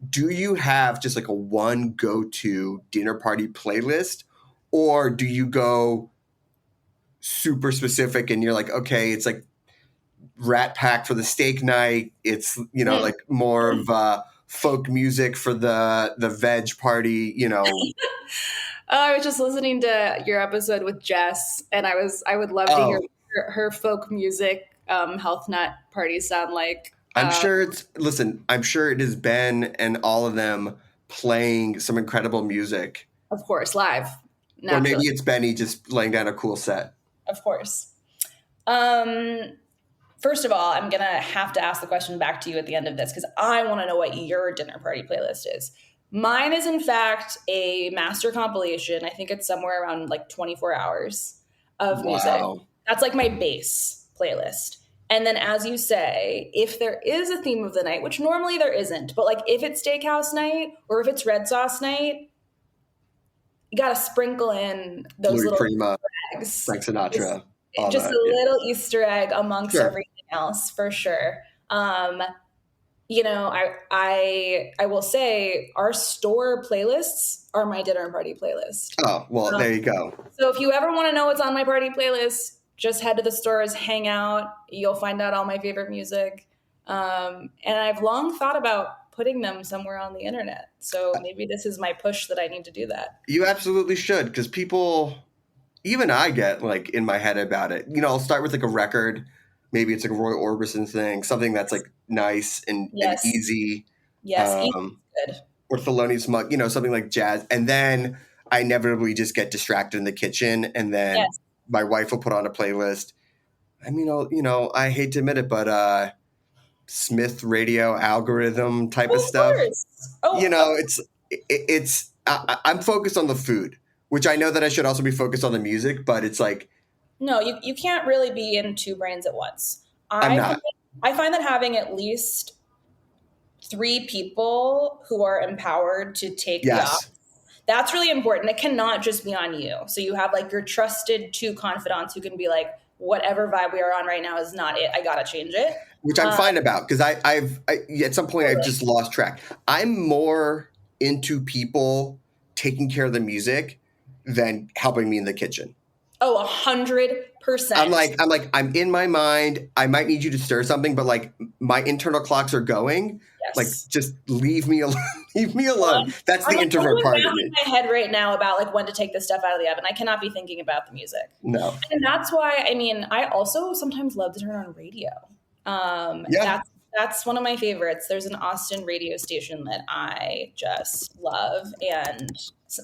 Speaker 4: Do you have just like a one go-to dinner party playlist, or do you go super specific and you're like, okay, it's like Rat Pack for the steak night. It's, you know, like more of folk music for the veg party, you know.
Speaker 7: I was just listening to your episode with Jess, and I would love to hear her folk music health nut parties sound like.
Speaker 4: I'm sure it is Ben and all of them playing some incredible music.
Speaker 7: Of course, live. Naturally.
Speaker 4: Or maybe it's Benny just laying down a cool set.
Speaker 7: Of course. First of all, I'm going to have to ask the question back to you at the end of this, because I want to know what your dinner party playlist is. Mine is, in fact, a master compilation. I think it's somewhere around like 24 hours of music. That's like my base playlist. And then, as you say, if there is a theme of the night, which normally there isn't, but like if it's steakhouse night or if it's red sauce night, you got to sprinkle in those
Speaker 4: Louis
Speaker 7: little
Speaker 4: Prima,
Speaker 7: eggs.
Speaker 4: Frank Sinatra.
Speaker 7: Just a little Easter egg amongst everything else, for sure. You know, I will say our store playlists are my dinner party playlist.
Speaker 4: Oh, well, there you go.
Speaker 7: So if you ever want to know what's on my party playlist, just head to the stores, hang out. You'll find out all my favorite music. And I've long thought about putting them somewhere on the internet. So maybe this is my push that I need to do that.
Speaker 4: You absolutely should, because people, even I get like in my head about it. You know, I'll start with like a record. Maybe it's like a Roy Orbison thing, something that's like nice and easy.
Speaker 7: Yes, good.
Speaker 4: Or Thelonious Monk, you know, something like jazz. And then I inevitably just get distracted in the kitchen, and then my wife will put on a playlist. I mean, you know, I hate to admit it, but Smith radio algorithm type of stuff. You know, I'm focused on the food, which I know that I should also be focused on the music, but it's like,
Speaker 7: no, you can't really be in 2 brains at once.
Speaker 4: I'm not.
Speaker 7: I find that having at least 3 people who are empowered to take the off, that's really important. It cannot just be on you. So you have like your trusted 2 confidants who can be like, whatever vibe we are on right now is not it. I got to change it.
Speaker 4: Which I'm fine about, because I've at some point I've just lost track. I'm more into people taking care of the music than helping me in the kitchen.
Speaker 7: Oh, 100%.
Speaker 4: I'm in my mind. I might need you to stir something, but like my internal clocks are going.
Speaker 7: Yes.
Speaker 4: Like, just leave me alone. Leave me alone. That's the introvert part of me.
Speaker 7: I'm in my head right now about like when to take the stuff out of the oven. I cannot be thinking about the music.
Speaker 4: No.
Speaker 7: And that's why, I mean, I also sometimes love to turn on radio. That's one of my favorites. There's an Austin radio station that I just love, and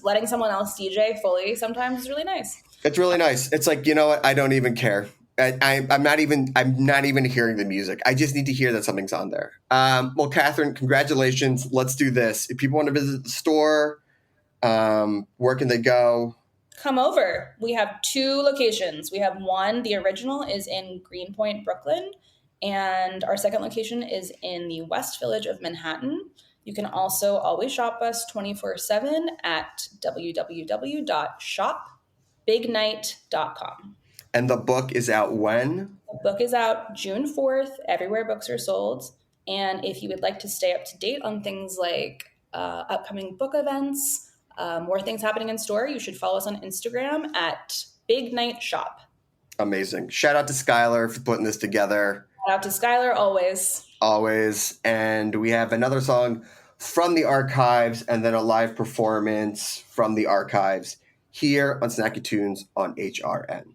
Speaker 7: letting someone else DJ fully sometimes is really nice.
Speaker 4: It's really nice. It's like, you know what? I don't even care. I'm not even hearing the music. I just need to hear that something's on there. Well, Katherine, congratulations. Let's do this. If people want to visit the store, where can they go?
Speaker 7: Come over. We have 2 locations. We have one, the original is in Greenpoint, Brooklyn, and our second location is in the West Village of Manhattan. You can also always shop us 24/7 at www.shopbignight.com.
Speaker 4: And the book is out when?
Speaker 7: The book is out June 4th, everywhere books are sold. And if you would like to stay up to date on things like upcoming book events, more things happening in store, you should follow us on Instagram at Big Night Shop.
Speaker 4: Amazing. Shout out to Skylar for putting this together.
Speaker 7: Shout out to Skylar, always.
Speaker 4: Always. And we have another song from the archives and then a live performance from the archives here on Snacky Tunes on HRN.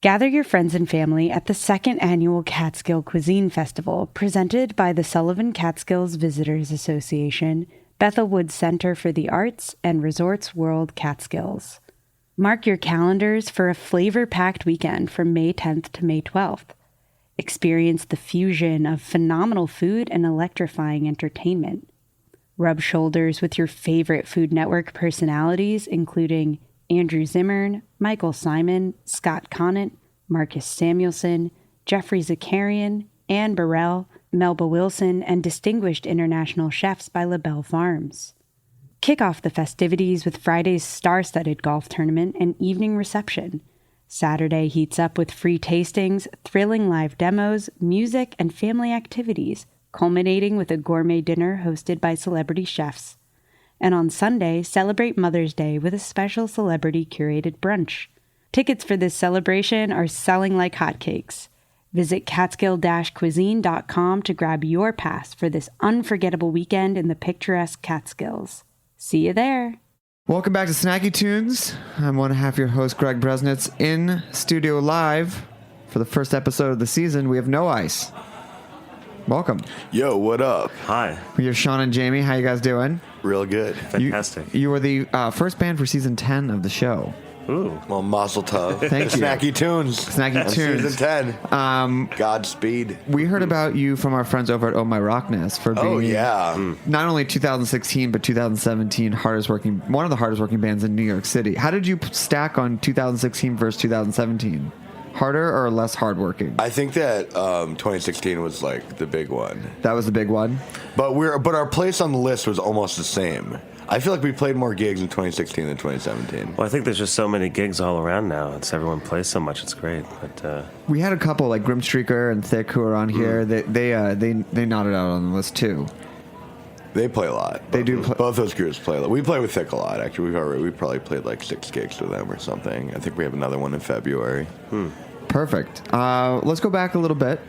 Speaker 5: Gather your friends and family at the second annual Catskill Cuisine Festival, presented by the Sullivan Catskills Visitors Association, Bethel Woods Center for the Arts, and Resorts World Catskills. Mark your calendars for a flavor-packed weekend from May 10th to May 12th. Experience the fusion of phenomenal food and electrifying entertainment. Rub shoulders with your favorite Food Network personalities, including Andrew Zimmern, Michael Simon, Scott Conant, Marcus Samuelson, Jeffrey Zakarian, Anne Burrell, Melba Wilson, and distinguished international chefs by LaBelle Farms. Kick off the festivities with Friday's star-studded golf tournament and evening reception. Saturday heats up with free tastings, thrilling live demos, music, and family activities, culminating with a gourmet dinner hosted by celebrity chefs. And on Sunday, celebrate Mother's Day with a special celebrity-curated brunch. Tickets for this celebration are selling like hotcakes. Visit catskill-cuisine.com to grab your pass for this unforgettable weekend in the picturesque Catskills. See you there.
Speaker 10: Welcome back to Snacky Tunes. I'm one half your host, Greg Bresnitz, in studio live for the first episode of the season. We have No Ice. Welcome.
Speaker 11: Yo, what up?
Speaker 12: Hi.
Speaker 10: We have Sean and Jamie. How you guys doing?
Speaker 11: Real good.
Speaker 12: Fantastic.
Speaker 10: You were the first band for season 10 of the show.
Speaker 12: Ooh.
Speaker 11: Well, Mazel Tov.
Speaker 10: Thank you.
Speaker 11: Snacky Tunes.
Speaker 10: Snacky Tunes.
Speaker 11: Season 10. Godspeed.
Speaker 10: We heard about you from our friends over at Oh My Rockness for being not only 2016 but 2017 one of the hardest working bands in New York City. How did you stack on 2016 versus 2017? Harder or less hardworking?
Speaker 11: I think that 2016 was like the big one.
Speaker 10: That was the big one.
Speaker 11: But our place on the list was almost the same. I feel like we played more gigs in 2016 than 2017.
Speaker 12: Well, I think there's just so many gigs all around now. Everyone plays so much. It's great. But
Speaker 10: we had a couple like Grim Streaker and Thick who are on here. They nodded out on the list too.
Speaker 11: They play a lot. Both those groups play a lot. We play with Thick a lot, actually. We probably played like 6 gigs with them or something. I think we have another one in February.
Speaker 10: Perfect. Let's go back a little bit.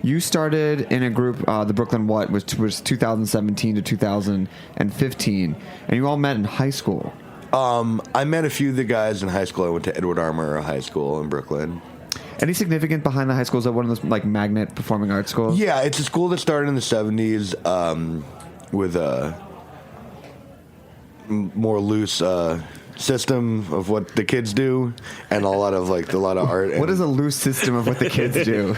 Speaker 10: You started in a group, the Brooklyn What, which was 2017 to 2015, and you all met in high school.
Speaker 11: I met a few of the guys in high school. I went to Edward Armour High School in Brooklyn.
Speaker 10: Any significant behind the high school? Is that one of those like magnet performing arts schools?
Speaker 11: Yeah, it's a school that started in the 70s with a more loose system of what the kids do, and a lot of art.
Speaker 10: What is a loose system of what the kids do?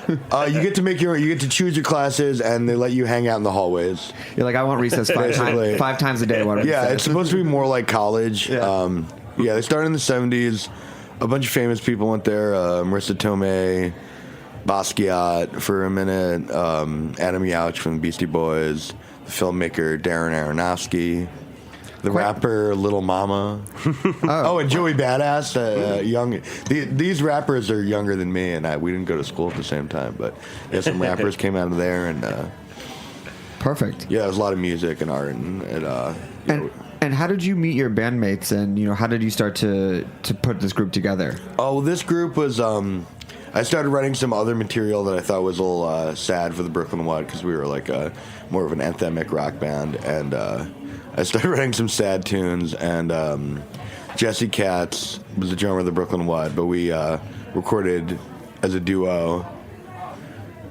Speaker 11: You get to choose your classes, and they let you hang out in the hallways.
Speaker 10: You're like, I want recess five times a day.
Speaker 11: Yeah, it's supposed to be more like college.
Speaker 10: Yeah.
Speaker 11: They started in the 70s. A bunch of famous people went there. Marissa Tomei, Basquiat for a minute, Adam Yauch from the Beastie Boys, the filmmaker Darren Aronofsky, the rapper Little Mama. And Joey Badass. These rappers are younger than me, and we didn't go to school at the same time. But some rappers came out of there, and
Speaker 10: perfect.
Speaker 11: Yeah, there's a lot of music and art,
Speaker 10: and how did you meet your bandmates, and how did you start to put this group together?
Speaker 11: Oh, well, this group was I started writing some other material that I thought was a little sad for the Brooklyn What, because we were like more of an anthemic rock band, and I started writing some sad tunes, and Jesse Katz was the drummer of the Brooklyn What, but we recorded as a duo,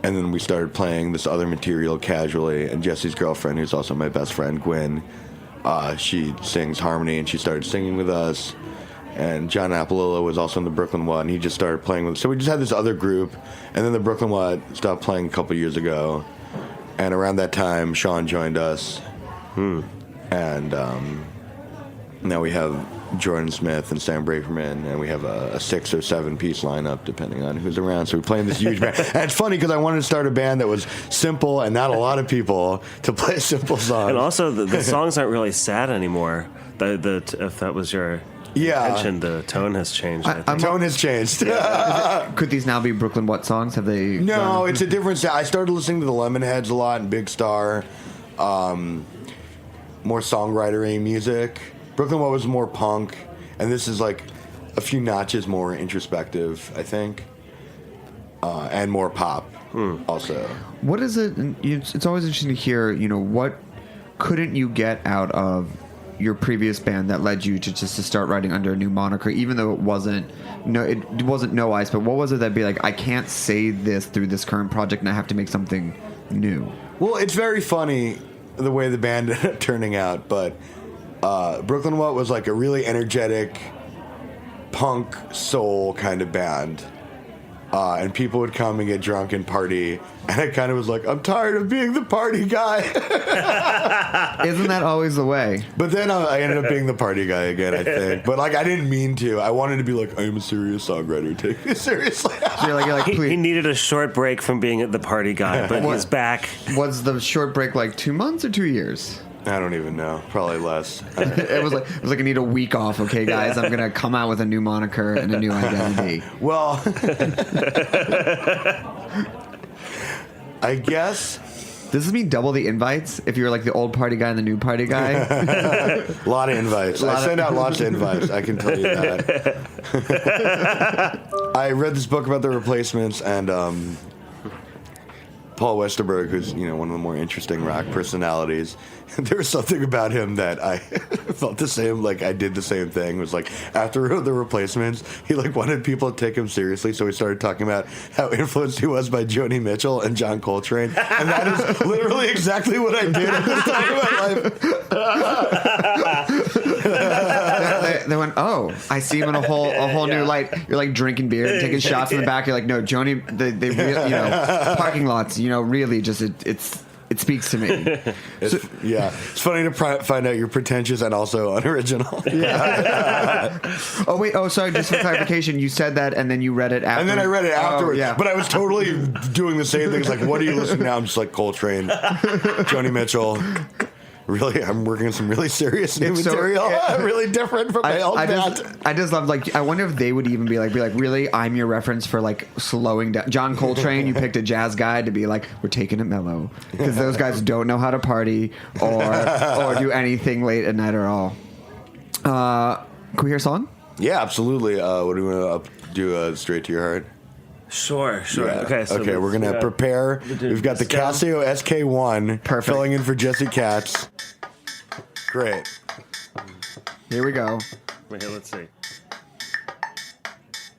Speaker 11: and then we started playing this other material casually, and Jesse's girlfriend, who's also my best friend, Gwen, she sings harmony, and she started singing with us. And John Apolillo was also in the Brooklyn What, and he just started playing with us. So we just had this other group, and then the Brooklyn What stopped playing a couple years ago. And around that time, Sean joined us. And now we have Jordan Smith and Sam Braverman, and we have a 6 or 7 piece lineup depending on who's around. So we're playing this huge band. And it's funny because I wanted to start a band that was simple and not a lot of people to play a simple song.
Speaker 12: And also the songs aren't really sad anymore. If that was your intention, the tone has changed.
Speaker 11: The tone has changed.
Speaker 10: Could these now be Brooklyn What songs? Have they?
Speaker 11: No, it's a different sound. I started listening to the Lemonheads a lot and Big Star. More songwriter-y music. Brooklyn What was more punk, and this is like a few notches more introspective, I think, and more pop also.
Speaker 10: What is it? It's always interesting to hear, what couldn't you get out of your previous band that led you to start writing under a new moniker, even though it wasn't No Ice, but what was it that'd be like, I can't say this through this current project and I have to make something new?
Speaker 11: Well, it's very funny the way the band ended up turning out, but Brooklyn What was like a really energetic punk soul kind of band, and people would come and get drunk and party, and I kind of was like, I'm tired of being the party guy.
Speaker 10: Isn't that always the way?
Speaker 11: But then I ended up being the party guy again, I think. But like, I didn't mean to. I wanted to be like, I'm a serious songwriter. Take me seriously.
Speaker 10: So you're like,
Speaker 12: he needed a short break from being the party guy, but he's back.
Speaker 10: Was the short break like 2 months or 2 years?
Speaker 11: I don't even know. Probably less.
Speaker 10: It was like I need a week off. Okay, guys, I'm gonna come out with a new moniker and a new identity.
Speaker 11: Well, I guess
Speaker 10: does this mean double the invites if you're like the old party guy and the new party guy?
Speaker 11: A lot of invites. I send out lots of invites. I can tell you that. I read this book about the Replacements, and Paul Westerberg, who's one of the more interesting rock personalities, there was something about him that I felt the same. Like I did the same thing. It was like after the Replacements, he wanted people to take him seriously, so he started talking about how influenced he was by Joni Mitchell and John Coltrane, and that is literally exactly what I did at this time of my life.
Speaker 10: They went, oh, I see him in a whole new light. You're like drinking beer and taking shots in the back. You're like, no, Joni, they really, parking lots, really just it speaks to me.
Speaker 11: It's funny to find out you're pretentious and also unoriginal.
Speaker 10: Sorry, just for clarification, you said that and then you read it after.
Speaker 11: And then I read it afterwards. But I was totally doing the same thing. It's like, what are you listening to now? I'm just like Coltrane, Joni Mitchell. Really, I'm working on some really serious new material, really different from my old band.
Speaker 10: I just love, I wonder if they would even be like, really, I'm your reference for slowing down. John Coltrane, you picked a jazz guy to be like, we're taking it mellow, because those guys don't know how to party or do anything late at night at all. Can we hear a song?
Speaker 11: Yeah, absolutely. What do you want to do? Straight to Your Heart.
Speaker 12: Sure.
Speaker 11: Yeah.
Speaker 12: Okay,
Speaker 11: we're gonna prepare. We've got the Casio SK1 filling in for Jesse Katz. Great.
Speaker 10: Here we go.
Speaker 12: Wait, here, let's see.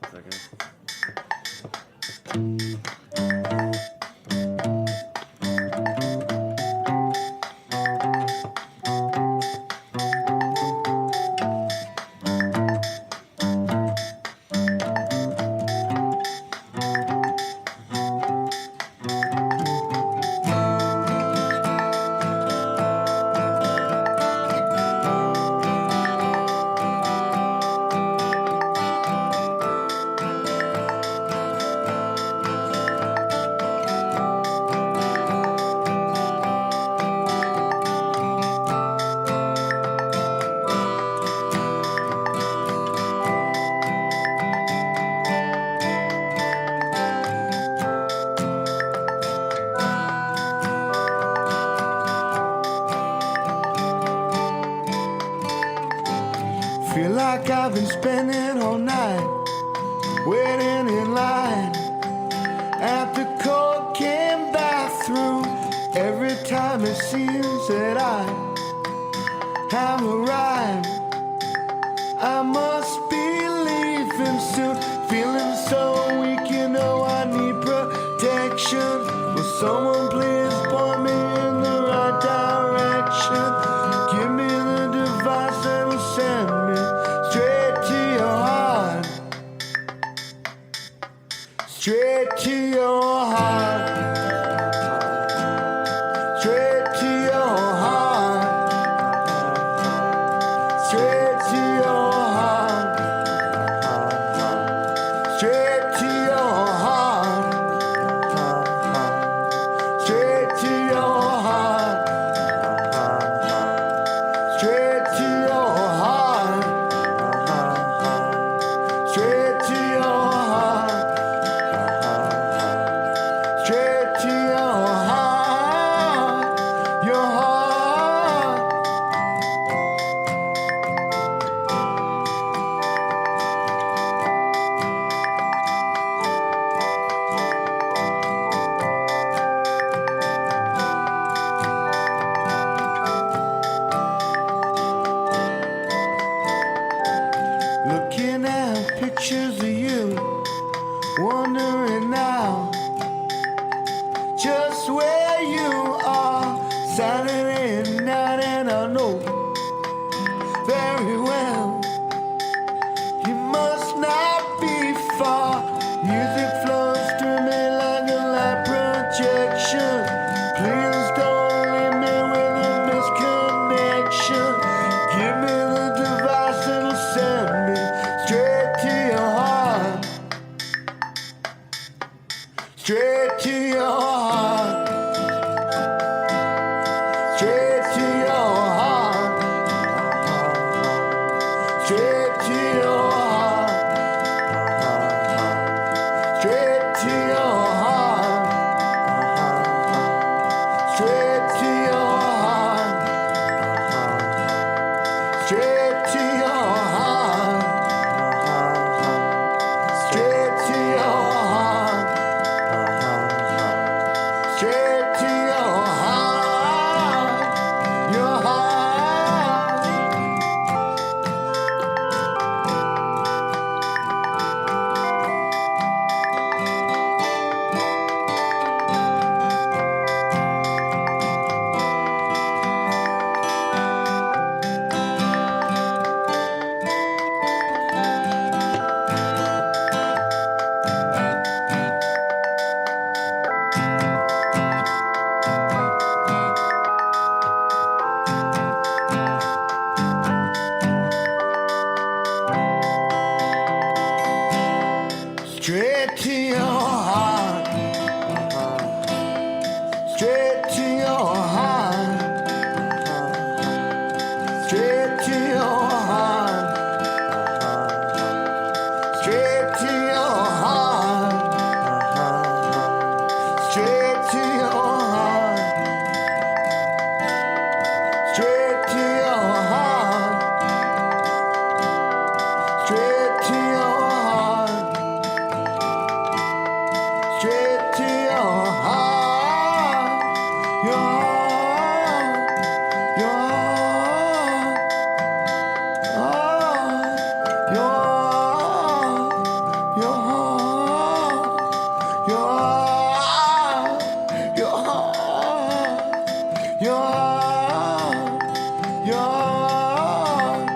Speaker 12: A second.
Speaker 6: Feel like I've been spending all night waiting in line at the cocaine bathroom. Every time it seems that I have arrived, I must be leaving soon. Feeling so weak, you know I need protection. Will someone please point me in the right direction? Give me the device that will send me straight to your heart. Straight to your heart. Straight to your heart. Straight to your heart. Straight to your heart. Straight to your heart. Straight to your heart. Straight to your heart. Straight to your heart. Your heart. Looking at pictures of you, wondering now just where you are. Saturday night, and I know very well you must not be far. Music flows through me like a light projection. Please don't leave me with a misconnection. Give me the device that'll send me straight to your heart. Straight to your heart. Straight to your heart. your heart, your heart.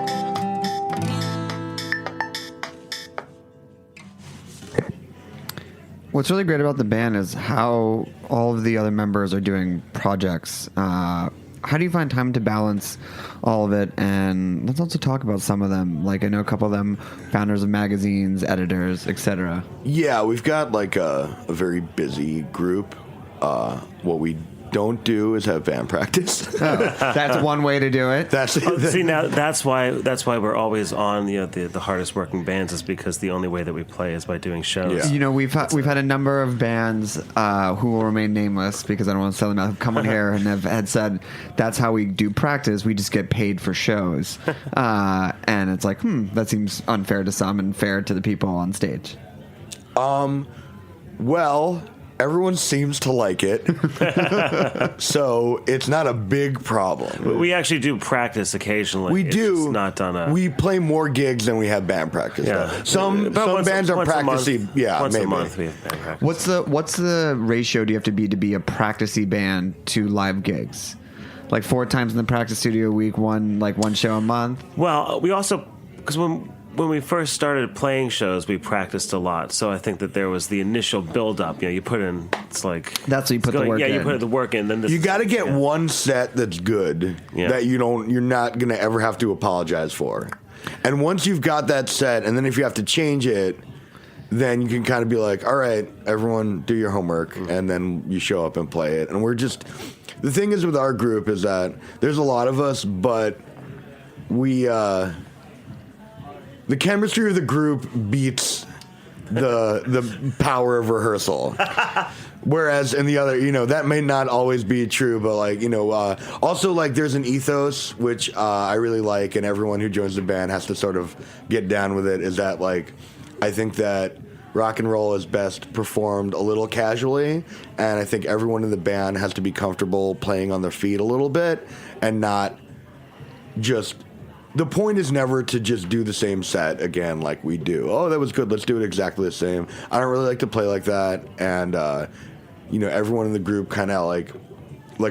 Speaker 10: What's really great about the band is how all of the other members are doing projects. How do you find time to balance all of it? And let's also talk about some of them. Like I know a couple of them, founders of magazines, editors, etc.
Speaker 11: Yeah, we've got like a very busy group. What we don't do is have band practice.
Speaker 10: That's one way to do it.
Speaker 12: See, now that's why we're always on the hardest working bands, is because the only way that we play is by doing shows.
Speaker 10: Yeah. You know, we've had a number of bands who will remain nameless because I don't want to sell them out, have come on here and have had said that's how we do practice. We just get paid for shows, and it's like that seems unfair to some and fair to the people on stage.
Speaker 11: Well, everyone seems to like it, so it's not a big problem.
Speaker 12: We actually do practice occasionally.
Speaker 11: We do.
Speaker 12: It's not on a.
Speaker 11: We play more gigs than we have band practice.
Speaker 12: Yeah.
Speaker 11: Though. Some bands are practicing. Yeah,
Speaker 12: once
Speaker 11: maybe.
Speaker 12: a month we have band practice.
Speaker 10: What's the ratio do you have to be a practicey band to live gigs? Like 4 times in the practice studio a week, one show a month?
Speaker 12: Well, we also, because when we first started playing shows, we practiced a lot. So I think that there was the initial build-up. You know, you put in, it's like...
Speaker 10: That's what you put the work in.
Speaker 12: Yeah, you put the work in. Then
Speaker 11: you got to get one set that's good that you're not going to ever have to apologize for. And once you've got that set, and then if you have to change it, then you can kind of be like, all right, everyone do your homework, and then you show up and play it. And we're just... The thing is with our group is that there's a lot of us, but we... The chemistry of the group beats the power of rehearsal. Whereas in the other, that may not always be true, but also like there's an ethos which I really like, and everyone who joins the band has to sort of get down with it. Is that like I think that rock and roll is best performed a little casually, and I think everyone in the band has to be comfortable playing on their feet a little bit and not just. The point is never to just do the same set again like we do. Oh, that was good. Let's do it exactly the same. I don't really like to play like that. And, everyone in the group kind of like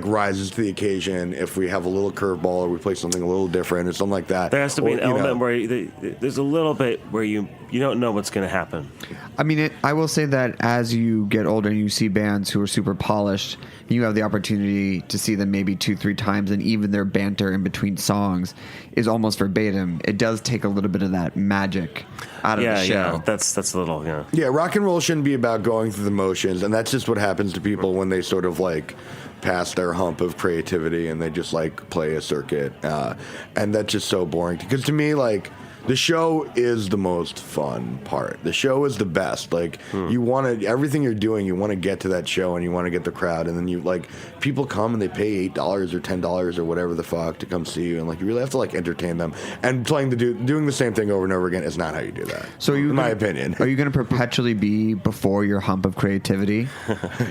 Speaker 11: rises to the occasion if we have a little curveball or we play something a little different or something like that.
Speaker 12: There has to be an element where there's a little bit where you don't know what's going to happen.
Speaker 10: I mean, I will say that as you get older and you see bands who are super polished, you have the opportunity to see them maybe 2-3 times, and even their banter in between songs is almost verbatim. It does take a little bit of that magic out of the show.
Speaker 12: Yeah, that's a little,
Speaker 11: Yeah, rock and roll shouldn't be about going through the motions, and that's just what happens to people when they sort of like past their hump of creativity and they just like play a circuit, and that's just so boring because to me, like, the show is the most fun part. The show is the best. Like, you want to, everything you're doing, you want to get to that show and you want to get the crowd, and then you, like, people come and they pay $8 or $10 or whatever the fuck to come see you, and, like, you really have to, like, entertain them. And doing the same thing over and over again is not how you do that. So, in my opinion.
Speaker 10: Are you going to perpetually be before your hump of creativity?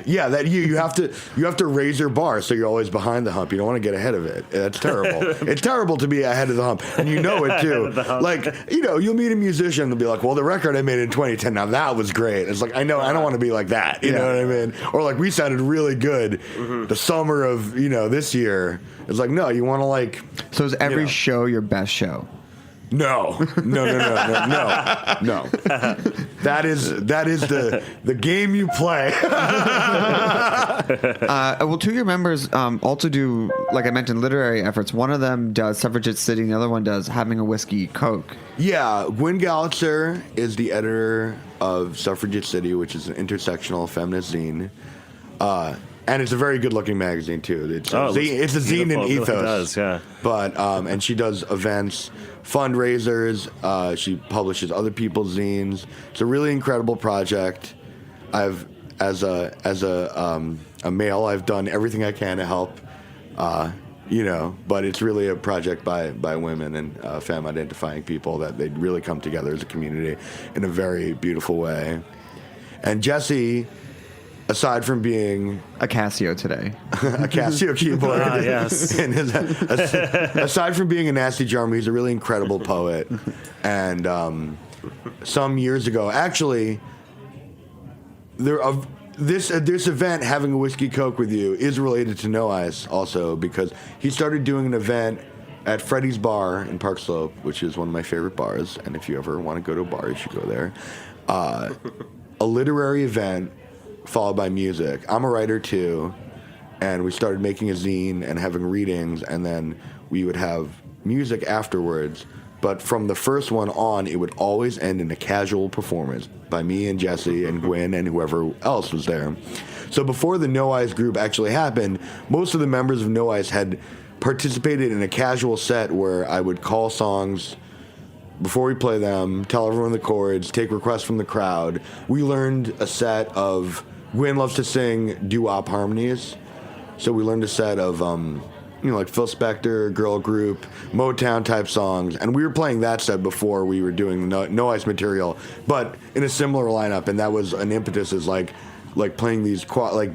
Speaker 11: Yeah, that you have to raise your bar so you're always behind the hump. You don't want to get ahead of it. That's terrible. It's terrible to be ahead of the hump, and you know it too. Like, you'll meet a musician and they'll be like, well, the record I made in 2010, now that was great. It's like, I know, I don't want to be like that. You know what I mean? Or like, we sounded really good the summer of, this year. It's like, no, you want to like.
Speaker 10: So is every show your best show?
Speaker 11: No. That is the game you play.
Speaker 10: Well, two of your members also do, like I mentioned, literary efforts. One of them does Suffragette City, and the other one does Having a Whiskey Coke.
Speaker 11: Yeah, Gwyn Gallitzer is the editor of Suffragette City, which is an intersectional feminist zine. And it's a very good-looking magazine too. It's a zine in ethos. It does, yeah. But and she does events, fundraisers. She publishes other people's zines. It's a really incredible project. As a male, I've done everything I can to help. But it's really a project by women and femme-identifying people that they really come together as a community in a very beautiful way. And Jesse, aside from being
Speaker 10: a Casio today,
Speaker 11: a Casio keyboard,
Speaker 12: yes.
Speaker 11: And aside from being a nasty charmer, he's a really incredible poet. And some years ago, actually, this event, having a whiskey Coke with you, is related to No Ice also because he started doing an event at Freddy's Bar in Park Slope, which is one of my favorite bars. And if you ever want to go to a bar, you should go there. A literary event followed by music. I'm a writer too, and we started making a zine and having readings, and then we would have music afterwards. But from the first one on, it would always end in a casual performance by me and Jesse and Gwen and whoever else was there. So before the No Ice group actually happened, most of the members of No Ice had participated in a casual set where I would call songs before we play them, tell everyone the chords, take requests from the crowd. We learned a set of, Gwen loves to sing doo-wop harmonies, so we learned a set of, like Phil Spector, girl group, Motown type songs, and we were playing that set before we were doing No Ice material, but in a similar lineup, and that was an impetus is like playing these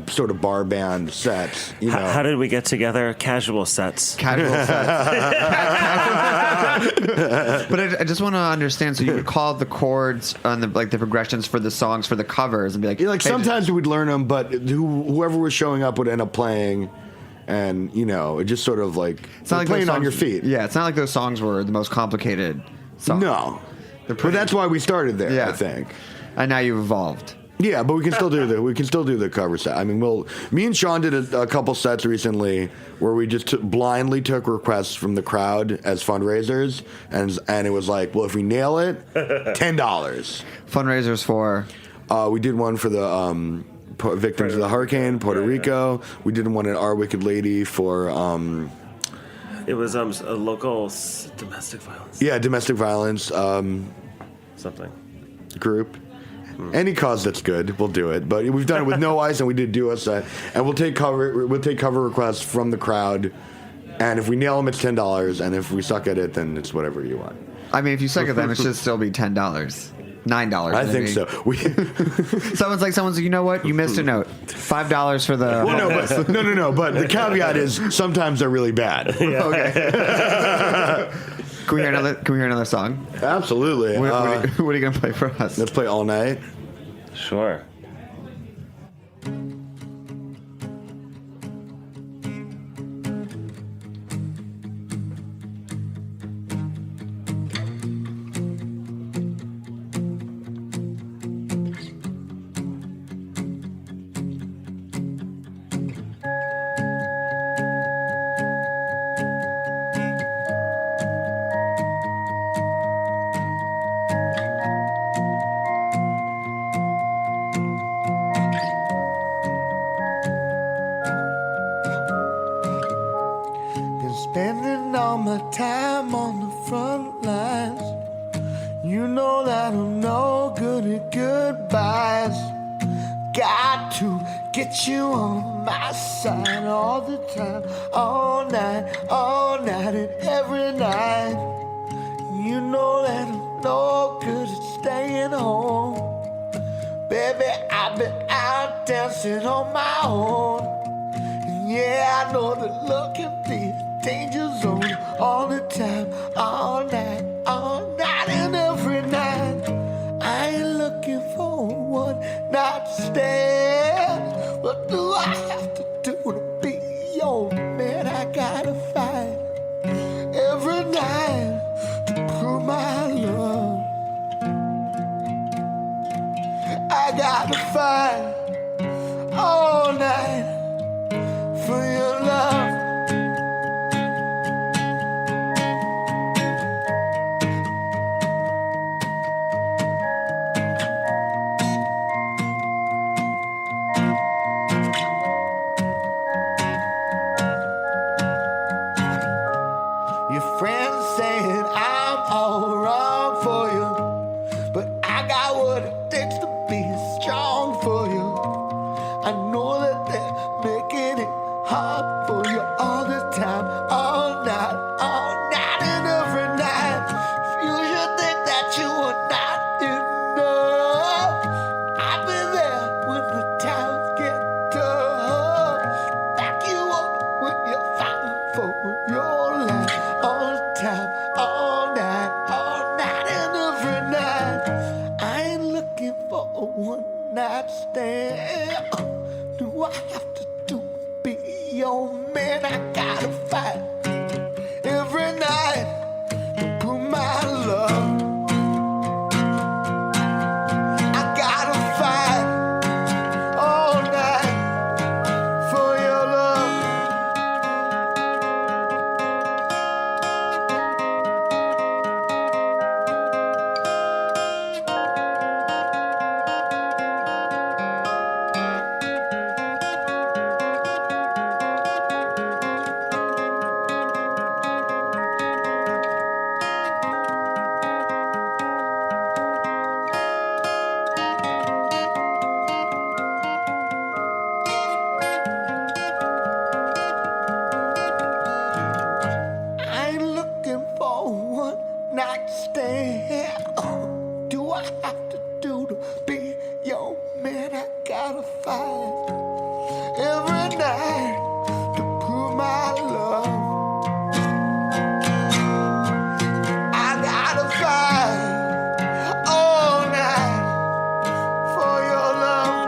Speaker 11: sort of bar band sets. You know.
Speaker 12: How did we get together? Casual sets.
Speaker 10: Casual sets. But I just want to understand. So you would call the chords on the progressions for the songs for the covers and be like,
Speaker 11: hey, sometimes we'd learn them, but whoever was showing up would end up playing. And, it just sort of it's not like playing on your feet.
Speaker 10: Yeah, it's not like those songs were the most complicated songs.
Speaker 11: No. But that's why we started there, I think.
Speaker 10: And now you've evolved.
Speaker 11: Yeah, but we can still do the cover set. I mean, me and Sean did a couple sets recently where we just blindly took requests from the crowd as fundraisers, and it was like, well, if we nail it, $10.
Speaker 10: Fundraisers for?
Speaker 11: We did one for the victims of the hurricane, Puerto Rico. We did one at Our Wicked Lady for.
Speaker 12: It was a local domestic violence.
Speaker 11: Yeah, domestic violence.
Speaker 12: Something.
Speaker 11: Group. Any cause that's good, we'll do it. But we've done it with No Ice, and we did do a set, and we'll take cover requests from the crowd, and if we nail them, it's $10, and if we suck at it, then it's whatever you want.
Speaker 10: I mean, if you suck at them, it should still be $10. $9.
Speaker 11: I think so.
Speaker 10: Someone's like, you know what? You missed a note. $5 for the.
Speaker 11: Well, no. But the caveat is sometimes they're really bad.
Speaker 10: Okay. Can we hear another song?
Speaker 11: Absolutely.
Speaker 10: What are you gonna play for us?
Speaker 11: Let's play All Night.
Speaker 12: Sure.
Speaker 6: Spending all my time on the front lines. You know that I'm no good at goodbyes. Got to get you on my side all the time, all night, and every night. You know that I'm no good at staying home. Baby, I've been out dancing on my own. And yeah, I know that love can be danger zone all the time, all night, and every night. I ain't looking for one night stand. What do I have to do to be your man? I gotta fight every night to prove my love. I gotta fight all night for your love. Friends saying I'm all wrong for you, but I got what it takes to be strong for you. I know that they're making it hard for you all the time, all night, and every night. If you should think that you are not enough, I'll be there when the times get tough. Back you up when you're fighting for your life. All the time, all night, and every night. I ain't looking for a one night stand. your man. I gotta fight every night to prove my love. I gotta fight all night for your love. I ain't looking for one night stand. Oh, do I have to do to be your man? I gotta fight every night to prove my love. I gotta fight all night for your love.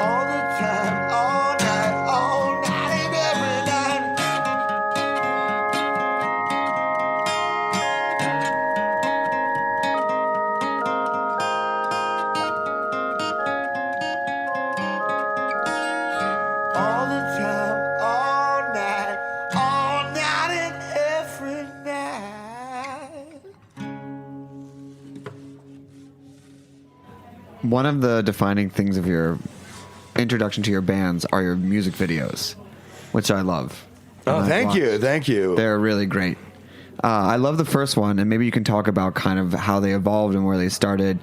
Speaker 6: All the time, all night and every night. All the time, all night and every night.
Speaker 10: One of the defining things of your introduction to your bands are your music videos, which I love.
Speaker 11: Oh,
Speaker 10: And I've
Speaker 11: thank you,
Speaker 10: watched.
Speaker 11: thank you.
Speaker 10: They're really great. I love the first one, and maybe you can talk about kind of how they evolved and where they started.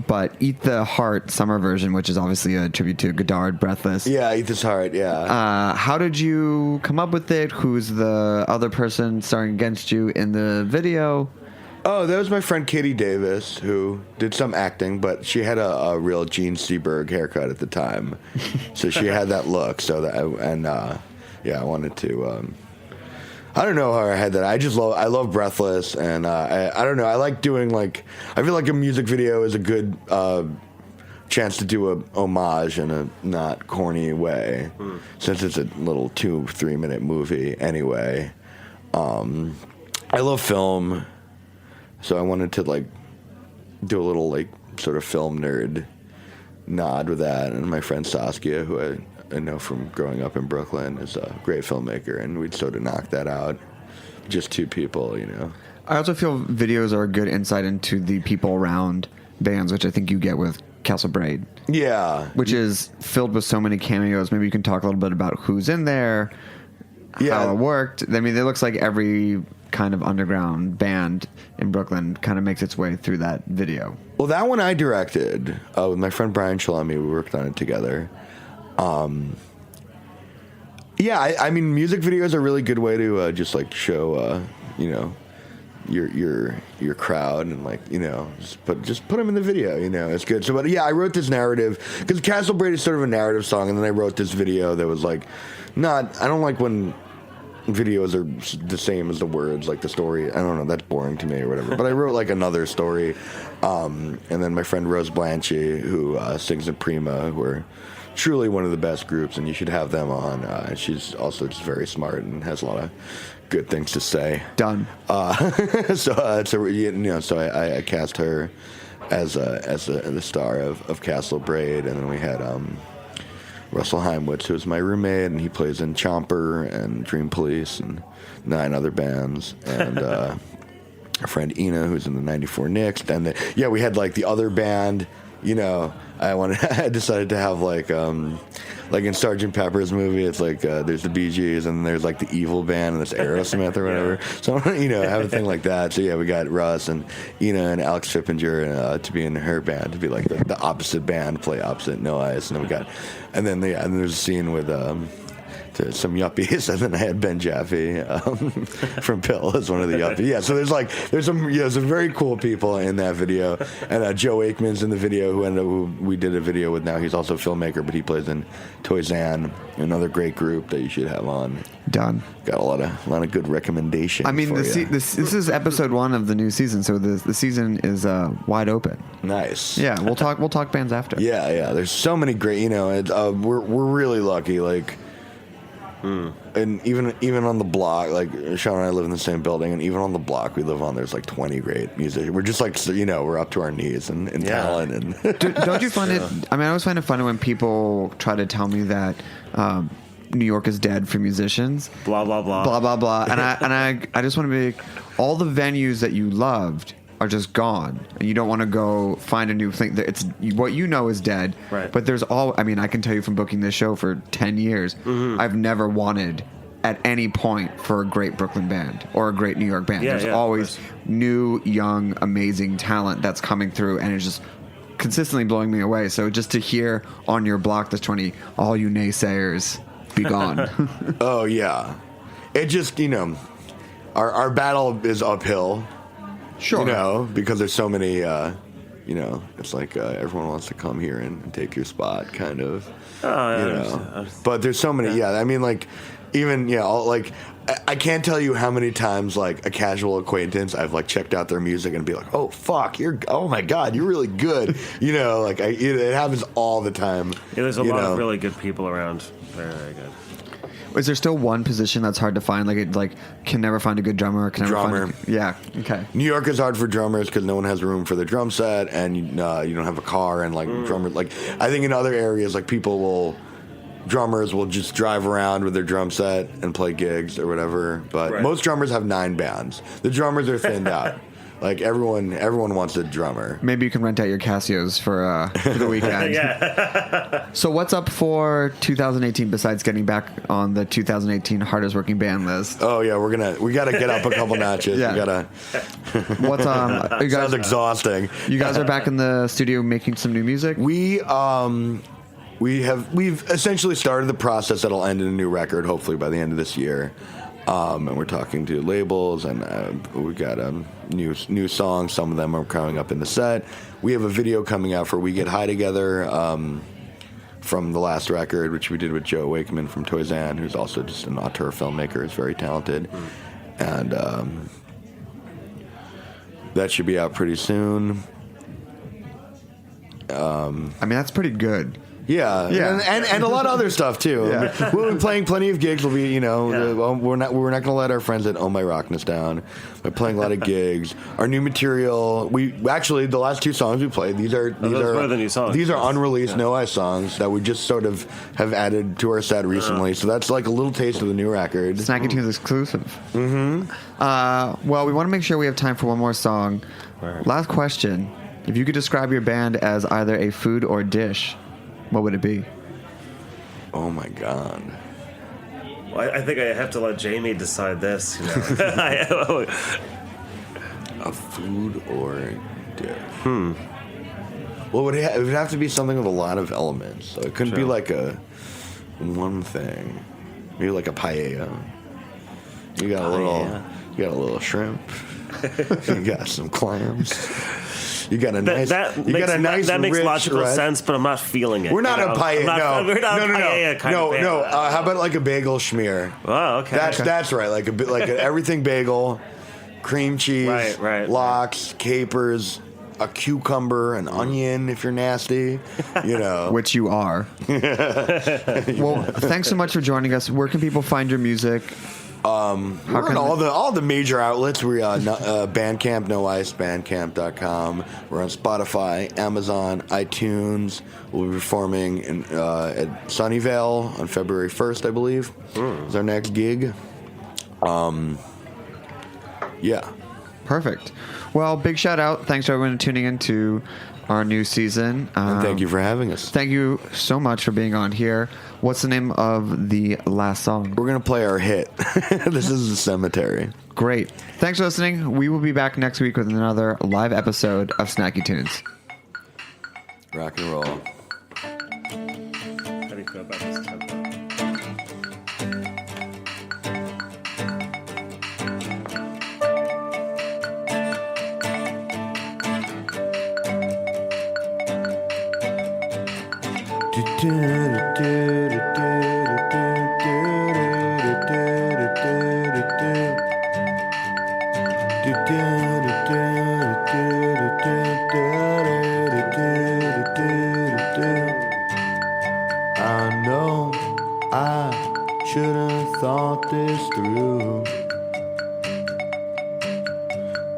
Speaker 10: But Eat the Heart summer version, which is obviously a tribute to Godard, Breathless.
Speaker 11: Yeah, Eat This Heart, yeah.
Speaker 10: How did you come up with it? Who's the other person starring against you in the video?
Speaker 11: Oh, that was my friend Katie Davis, who did some acting, but she had a real Gene Seberg haircut at the time, so she had that look. So that I wanted to. I don't know how I had that. I love Breathless, and I don't know. I like doing I feel like a music video is a good chance to do a homage in a not corny way, since it's a little 2-3 minute movie anyway. I love film. So I wanted to do a little sort of film nerd nod with that. And my friend Saskia, who I know from growing up in Brooklyn, is a great filmmaker, and we'd sort of knock that out. Just two people, you know.
Speaker 10: I also feel videos are a good insight into the people around bands, which I think you get with Castle Braid.
Speaker 11: Yeah.
Speaker 10: Which is filled with so many cameos. Maybe you can talk a little bit about who's in there, how it worked. I mean, it looks like every kind of underground band in Brooklyn kind of makes its way through that video.
Speaker 11: Well, that one I directed with my friend Brian Shalami. We worked on it together. I mean, music videos are a really good way to just show, your crowd and just put them in the video. It's good. So, but yeah, I wrote this narrative because Castle Braid is sort of a narrative song, and then I wrote this video that was I don't like when videos are the same as the words, the story. I don't know, that's boring to me or whatever. But I wrote another story, and then my friend Rose Blanchie, who sings in Prima, who are truly one of the best groups, and you should have them on. She's also just very smart and has a lot of good things to say.
Speaker 10: Done.
Speaker 11: So I cast her as the star of Castle Braid, and then we had Russell Heimwitz, who's my roommate, and he plays in Chomper and Dream Police and 9 other bands, and our friend Ina, who's in the '94 Knicks, and we had the other band. I decided to have in Sgt. Pepper's movie, it's there's the Bee Gees and there's the evil band and it's Aerosmith or whatever. So I have a thing like that. So we got Russ and Ina and Alex Trippinger to be in her band, to be the opposite band, play opposite No Ice, and then and then there's a scene with to some yuppies, and then I had Ben Jaffe from Pill as one of the yuppies. Yeah, so there's some very cool people in that video, and Joe Aikman's in the video, who we did a video with now. He's also a filmmaker, but he plays in Toyzan, another great group that you should have on.
Speaker 10: Done.
Speaker 11: Got a lot of good recommendations.
Speaker 10: I mean, this is episode 1 of the new season, so the season is wide open.
Speaker 11: Nice.
Speaker 10: Yeah, we'll talk bands after.
Speaker 11: Yeah. There's so many great. We're really lucky. Like, and even on the block, like Sean and I live in the same building, and even on the block we live on, there's like 20 great musicians. We're just like, we're up to our knees in talent. And
Speaker 10: don't you find it? I mean, I always find it funny when people try to tell me that New York is dead for musicians.
Speaker 12: Blah blah blah.
Speaker 10: Blah blah blah. And I just want to be all the venues that you loved are just gone, and you don't want to go find a new thing. It's what you know is dead.
Speaker 12: Right.
Speaker 10: But there's I mean, I can tell you from booking this show for 10 years, I've never wanted at any point for a great Brooklyn band or a great New York band. There's always new, young, amazing talent that's coming through, and it's just consistently blowing me away. So just to hear on your block this 20, all you naysayers, be gone.
Speaker 11: Oh yeah, it just our battle is uphill.
Speaker 10: Sure.
Speaker 11: Because there's so many, it's like everyone wants to come here and take your spot, kind of. But there's so many, I mean, like, even, I can't tell you how many times, like, a casual acquaintance, I've, like, checked out their music and be like, oh, fuck, oh, my God, you're really good. It happens all the time.
Speaker 12: Yeah, there's a lot of really good people around. Very, very good.
Speaker 10: Is there still one position that's hard to find? Like can never find a good drummer? Yeah. Okay.
Speaker 11: New York is hard for drummers because no one has room for the drum set, and you don't have a car, and drummers. Like, I think in other areas, like drummers will just drive around with their drum set and play gigs or whatever. But most drummers have 9 bands. The drummers are thinned out. Like, everyone wants a drummer.
Speaker 10: Maybe you can rent out your Casios for the weekend.
Speaker 12: Yeah.
Speaker 10: So what's up for 2018 besides getting back on the 2018 hardest working band list?
Speaker 11: Oh yeah, we gotta get up a couple notches.
Speaker 10: Yeah.
Speaker 11: We gotta.
Speaker 10: What's you guys?
Speaker 11: Sounds exhausting.
Speaker 10: You guys are back in the studio making some new music.
Speaker 11: We've essentially started the process that'll end in a new record, hopefully by the end of this year. And we're talking to labels, and we got new songs. Some of them are coming up in the set. We have a video coming out for We Get High Together from the last record, which we did with Joe Aikman from Toyzan, who's also just an auteur filmmaker. Is very talented, and that should be out pretty soon. I
Speaker 10: mean, that's pretty good.
Speaker 11: Yeah. And a lot of other stuff too. Yeah. We'll be playing plenty of gigs. We'll be, we're not going to let our friends at Oh My Rockness down. We're playing a lot of gigs. Our new material. We actually, the last 2 songs we played. These are
Speaker 12: the new songs.
Speaker 11: These are unreleased No Ice songs that we just sort of have added to our set recently. So that's like a little taste of the new record.
Speaker 10: Snacky Tunes exclusive.
Speaker 11: Mm-hmm.
Speaker 10: Well, we want to make sure we have time for one more song.
Speaker 12: Right.
Speaker 10: Last question: if you could describe your band as either a food or dish, what would it be?
Speaker 11: Oh my God.
Speaker 12: Well, I think I have to let Jamie decide this.
Speaker 11: A food or dish? Well, it would have to be something with a lot of elements. So it couldn't be like one thing. Maybe like a paella. You got a little shrimp. You got some clams. You got a nice.
Speaker 12: That makes
Speaker 11: rich
Speaker 12: logical
Speaker 11: red.
Speaker 12: sense, but I'm not feeling it.
Speaker 11: We're not a paella.
Speaker 12: We're not a paella kind of band.
Speaker 11: How about like a bagel schmear?
Speaker 12: Oh, okay.
Speaker 11: That's right. Like an everything bagel, cream cheese,
Speaker 12: right,
Speaker 11: lox, capers, a cucumber, an onion if you're nasty,
Speaker 10: Which you are. Well, thanks so much for joining us. Where can people find your music?
Speaker 11: We're on all the major outlets. We're on Bandcamp, No Ice, Bandcamp.com. We're on Spotify, Amazon, iTunes. We'll be performing at Sunnyvale on February 1st, I believe. Is our next gig. Yeah.
Speaker 10: Perfect. Well, big shout out. Thanks to everyone tuning in to our new season.
Speaker 11: And thank you for having us.
Speaker 10: Thank you so much for being on here. What's the name of the last song?
Speaker 11: We're going to play our hit. This is The Cemetery.
Speaker 10: Great. Thanks for listening. We will be back next week with another live episode of Snacky Tunes.
Speaker 11: Rock and roll.
Speaker 12: How do you feel about this tempo?
Speaker 6: I know I should have thought this through,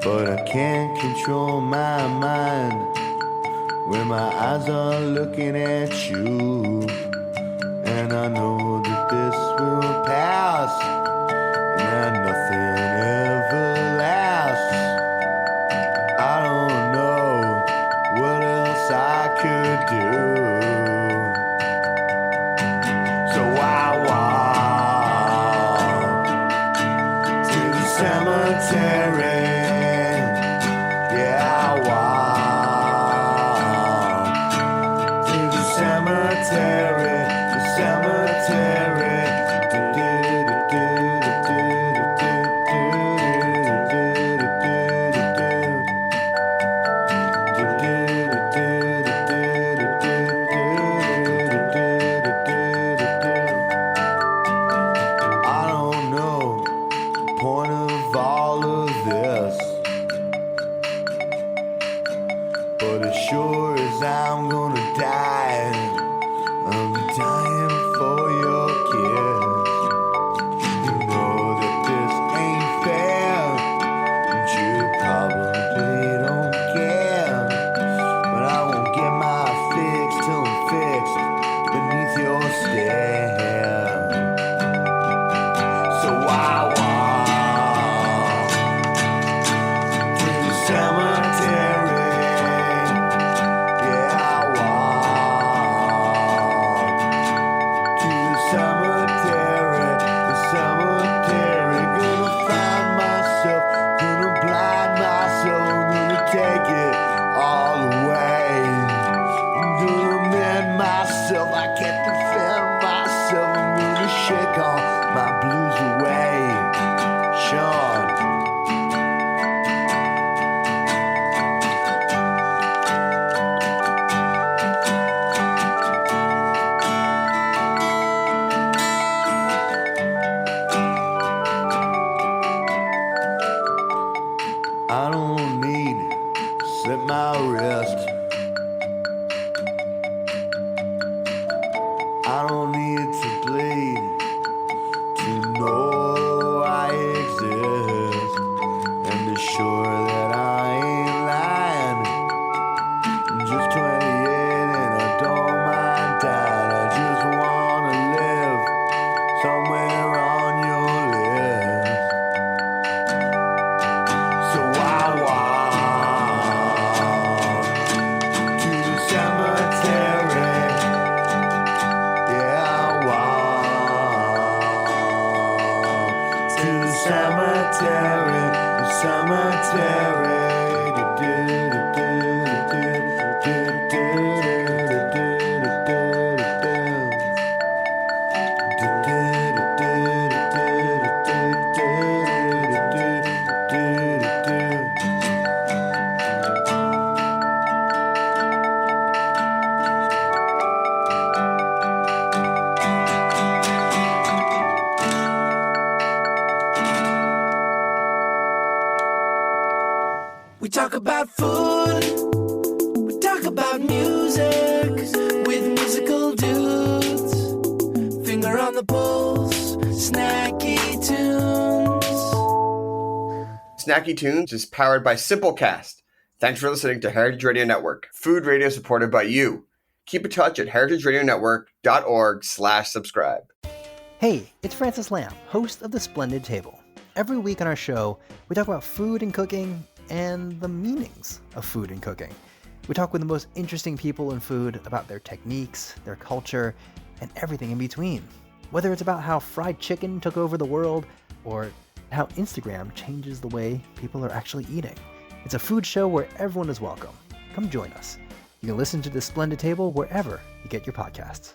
Speaker 6: but I can't control my mind when my eyes are looking at you. And I know that this will pass, and that nothing ever lasts. I don't know what else I could do, so I walk to the cemetery. Yeah, I walk to the cemetery, the cemetery. I don't know the point of all of this, but as sure as I'm gonna die, I'm dying for your kiss. You know that this ain't fair, and you probably don't care, but I won't get my fix till I'm fixed beneath your stare. So I walk to the cemetery. Yeah, I walk to the cemetery, the cemetery. Gonna find myself, gonna blind myself, gonna take it all away. I'm gonna mend myself, I can't defend myself. I'm gonna shake all my blues away. Sean. I don't need to slit my wrist. I don't need to bleed to know I exist, and be sure that I ain't lying. I'm just 28 and I don't mind dying. I just wanna live somewhere on your list. So I walk to the cemetery. Yeah, I walk to the cemetery, the cemetery. We talk about food, we talk about music with musical dudes. Finger on the pulse, snacky tunes.
Speaker 4: Snacky Tunes is powered by Simplecast. Thanks for listening to Heritage Radio Network, food radio supported by you. Keep in touch at heritageradionetwork.org/subscribe.
Speaker 13: Hey, it's Francis Lamb, host of The Splendid Table. Every week on our show, we talk about food and cooking and the meanings of food and cooking. We talk with the most interesting people in food about their techniques, their culture, and everything in between. Whether it's about how fried chicken took over the world or how Instagram changes the way people are actually eating. It's a food show where everyone is welcome. Come join us. You can listen to The Splendid Table wherever you get your podcasts.